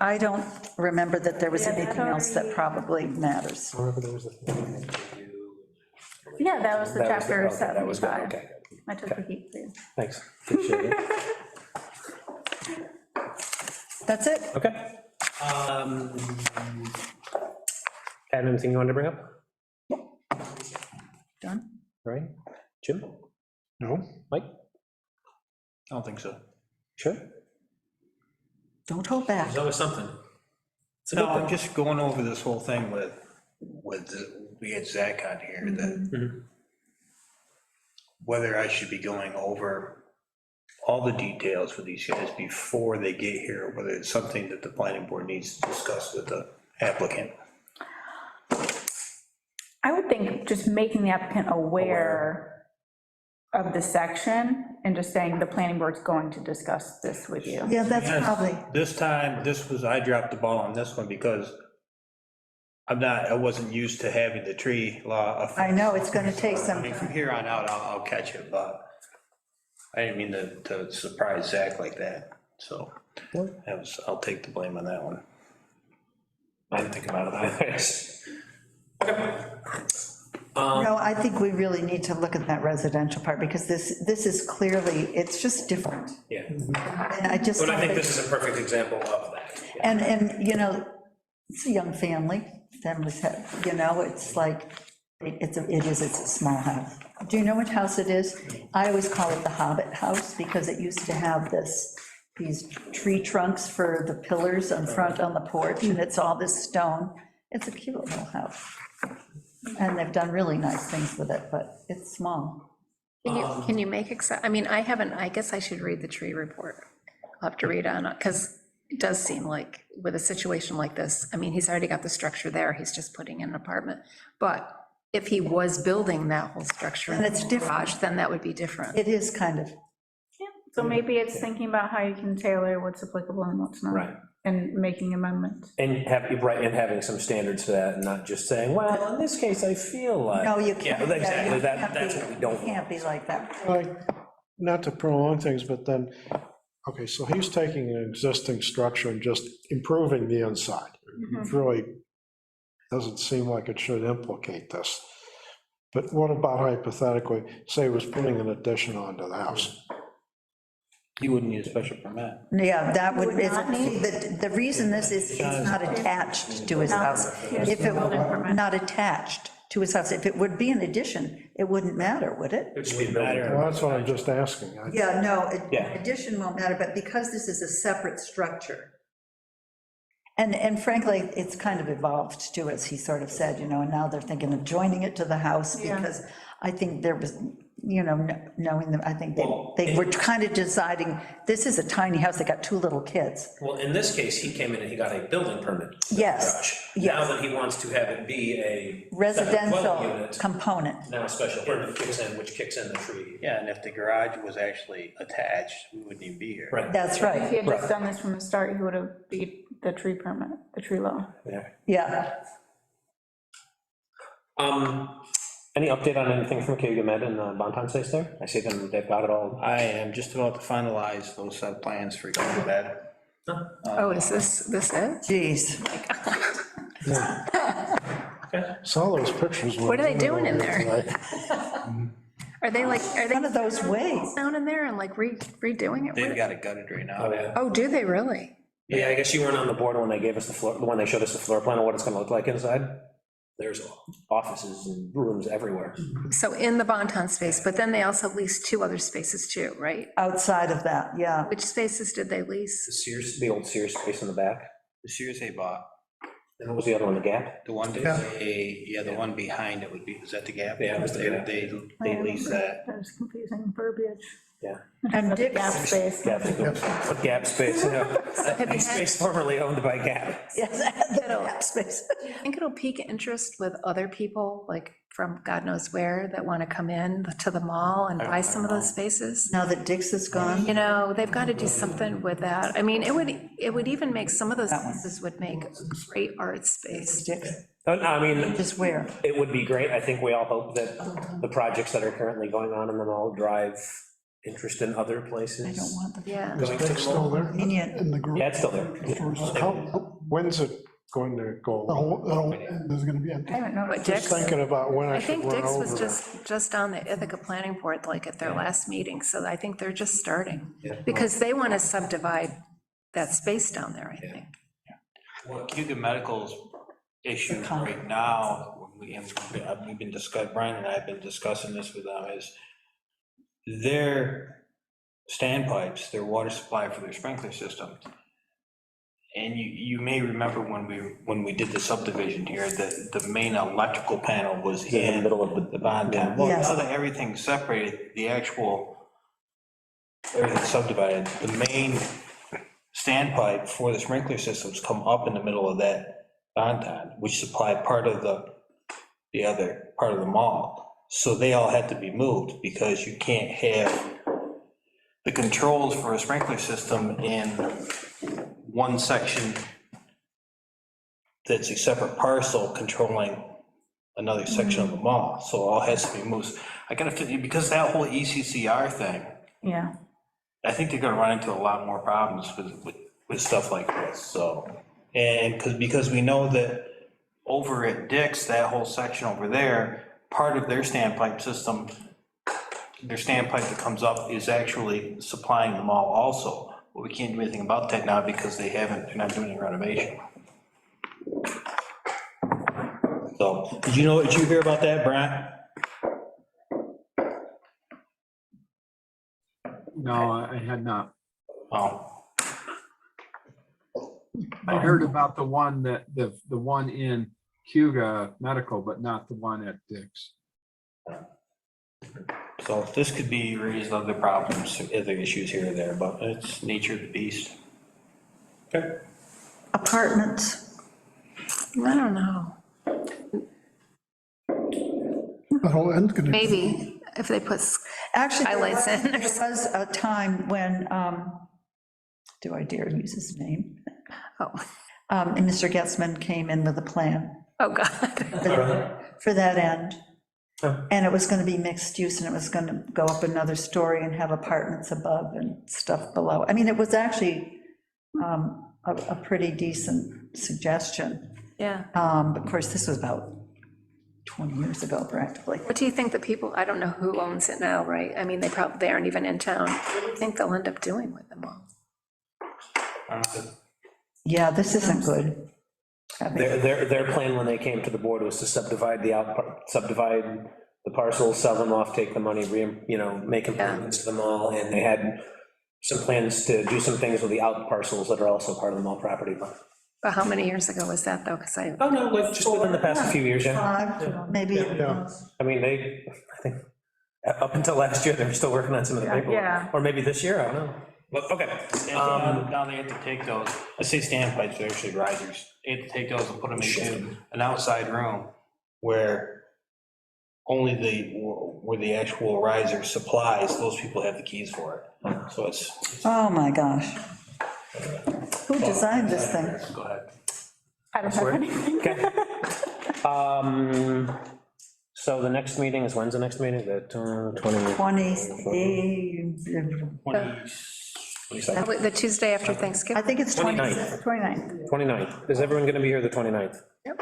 I don't remember that there was anything else that probably matters. Yeah, that was the That was chapter okay, that was good, 75. okay. I took the heat, please. Thanks, appreciate it. That's it. Okay. Had anything you wanted to bring up? Done. All right, Jim, No? Mike, I don't think so. sure? Don't hold back. There's always something. It's a No, good I'm thing. just going over this whole thing we had Zach on here, that whether I should be going over all the details with these guys before they get here, or whether it's something that the planning board needs to discuss with the applicant. I would think just making the applicant aware of the section and just saying the planning board's going to discuss this with you. Yeah, that's Yes, probably, This time, I dropped the ball on this one because I wasn't used to having the tree law. I know, it's going to take I some mean, from time. here on out, I'll catch it, but I didn't mean to surprise Zach like that, so I'll take the blame on that one. I didn't think about it either. Okay. No, I think we really need to look at that residential part, because this is clearly, it's just different. Yeah, And I just. But I think don't this is a perfect example of that. And it's a young family, families have, it's like, it's a small house. Do you know what house it is? I always call it the Hobbit house, because it used to have these tree trunks for the pillars in front on the porch, and it's all this stone. It's a cute little house. And they've done really nice things with it, but it's small. Can you make, I guess I should read the tree report. I'll have to read on it, because it does seem like with a situation like this, he's already got the structure there, he's just putting in an apartment. But if he was building that whole structure in And it's the different. garage, then that would be different. It is kind of, So maybe it's thinking about how you can tailor what's applicable and what's not. Right. And making amendments. and having some standards for that, and not just saying, well, in this case, I feel like. no, you Yeah, can't. exactly, you can't that's be- what we don't you Can't be like that. Not to prolong things, but then, okay, so he's taking an existing structure and just improving the inside. It really doesn't seem like it should implicate this. But what about hypothetically, say he was putting an addition onto the house? You wouldn't need a special permit. Yeah, that would, Would not need- the reason this is, it's not attached to his house. If it were not attached to his house, if it would be an addition, it wouldn't matter, would it? It should be a building. Well, that's what I'm just asking. Yeah, no, Yeah. addition won't matter, but because this is a separate structure. And frankly, it's kind of evolved too, as he sort of said, and now they're thinking of joining it to the house, Yeah. because I think there was, knowing them, I think they were kind of deciding, this is a tiny house, they got two little kids. Well, in this case, he came in and he got a building permit. for the Yes, garage. yes. Now that he wants to have it be a. separate Residential dwelling unit, component. now a special permit kicks in, which kicks in the tree. Yeah, and if the garage was actually attached, we wouldn't even be here. Right. That's If he right, had just done this from the start, he would have beat the tree permit, the tree law. Yeah. yeah. Any update on anything from Calumet Med and Bonton Place there? I see them, they've got it all. I am just about to finalize those plans for that. Oh, is this it? Geez. Saw those pictures. What are they doing in there? Are they One of those ways. down in there and redoing it? They've got it gutted right now. Oh, yeah. Oh, do they really? Yeah, I guess you weren't on the board when they gave us the floor, when they showed us the floor plan of what it's gonna look like inside. there's offices and rooms everywhere. So in the Bonton space, but then they also leased 2 other spaces too, right? Outside of that, yeah. Which spaces did they The lease? Sears, the old Sears space in the back, The Sears they bought, and what was the other one, the Gap? the one, the one behind it would be, was that the Gap? Yeah, it was the Gap. They leased that. That was confusing verbiage. Yeah. And Gap Dick's, space. Gap space, a space formerly owned by Gap. yes, the Gap space. I think it'll pique interest with other people, like from God knows where, that want to come in to the mall and buy some of those spaces. Now that Dick's is gone, You know, they've got to do something with that. I mean, it would even make, some of those spaces would make great art space. Dick's, Oh, no, I mean, just where? it would be great. I think we all hope that the projects that are currently going on in the mall drive interest in other places. I don't want the. Yeah. Going to the Still mall. there Convenient. in the group? Yeah, it's still there. When's it going to go? There's going to be empty. I haven't But noticed. Dick's, Just thinking about when I I should think run Dick's over was there. just on the Ithaca Planning Board, like at their last meeting, so I think they're just starting. Yeah. Because they want to subdivide that space down there, I think. What Cuba Medical's issue right now, we've been discussing, Brian and I have been discussing this with them, is their standpipes, their water supply for their sprinkler system. And you may remember when we did the subdivision here, the main electrical panel was in the middle of the bond town. Well, Yes. now that everything's separated, everything's subdivided, the main standpipe for the sprinkler systems come up in the middle of that bond town, which supply part of the other part of the mall. So they all had to be moved, because you can't have the controls for a sprinkler system in one section that's a separate parcel controlling another section of the mall, so it all has to be moved. I gotta feel, because that whole ECCR thing, Yeah. I think they're gonna run into a lot more problems with stuff like this, so. And because we know that over at Dick's, that whole section over there, part of their standpipe system, their standpipe that comes up is actually supplying the mall also. But we can't do anything about that now because they're not doing any renovation. So, did you hear about that, Brent? No, I had not. Oh, I heard about the one the one in Cuba Medical, but not the one at Dick's. so this could be raised other problems, other issues here or there, but it's nature of the beast. Okay. Apartments, I don't know, The whole end's going to. maybe if they put actually, there highlights in. was a time when, do I dare use his name? Oh, And Mr. Getzman came in with a plan oh, God. for that end. Oh. And it was going to be mixed use, and it was going to go up another story and have apartments above and stuff below. I mean, it was actually a pretty decent suggestion. Yeah. But of course, this was about 20 years ago, practically. What do you think the people, I don't know who owns it now, right? I mean, they aren't even in town. What do you think they'll end up doing with them all? Yeah, this isn't good. Their plan when they came to the board was to subdivide the parcels, sell them off, take the money, make improvements to the mall, and they had some plans to do some things with the out parcels that are also part of the mall property. But how many years ago was that, though? Because Oh, no, like, just within the past few years, yeah. 5, maybe. Yeah. I mean, I think, up until last year, they were still working on some of the paperwork. Yeah. Or maybe this year, I don't know. But, okay. Now they have to take those, let's say standpipes are actually risers. They have to take those and put them into an outside room where only where the actual riser supplies, those people have the keys for it. So it's, Oh, my gosh. Who designed this thing? go ahead. I don't have anything. Okay. So the next meeting is, when's the next meeting? The 20? 20, The Tuesday after I Thanksgiving? think it's 29th. 29th. 29th. Is everyone going to be here the 29th? Yep.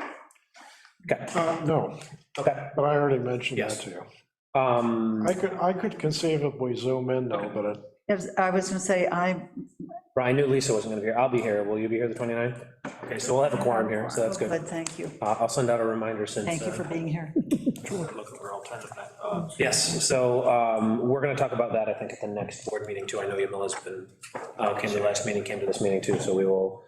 Okay, No, okay. but I already mentioned that Yes. to you. Um, I could conceivably zoom in though, but I was gonna say, I knew Lisa wasn't gonna be here. I'll be here. Will you be here the 29th? Okay, so we'll have a quorum here, so that's good. but thank you. I'll send out a reminder since. Thank you for being here. Looking for alternative. Yes, so we're gonna talk about that, I think, at the next board meeting too. I know Yamila's been, came to the last meeting, came to this meeting too, so we will.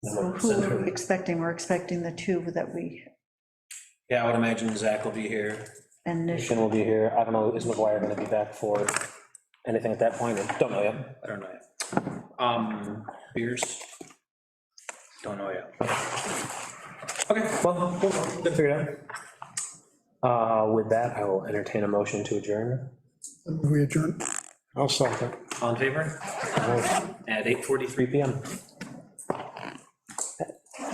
So who are we expecting? We're expecting the two that we, Yeah, I would imagine Zach will be here. and Nish, Nishan will be here. I don't know, is McGuire gonna be back for anything at that point? Or don't know yet. I don't know yet. Beers? Don't know yet. Okay, well, we'll figure it out. With that, I will entertain a motion to adjourn. We adjourn. I'll second. All in favor? At 8:43 PM.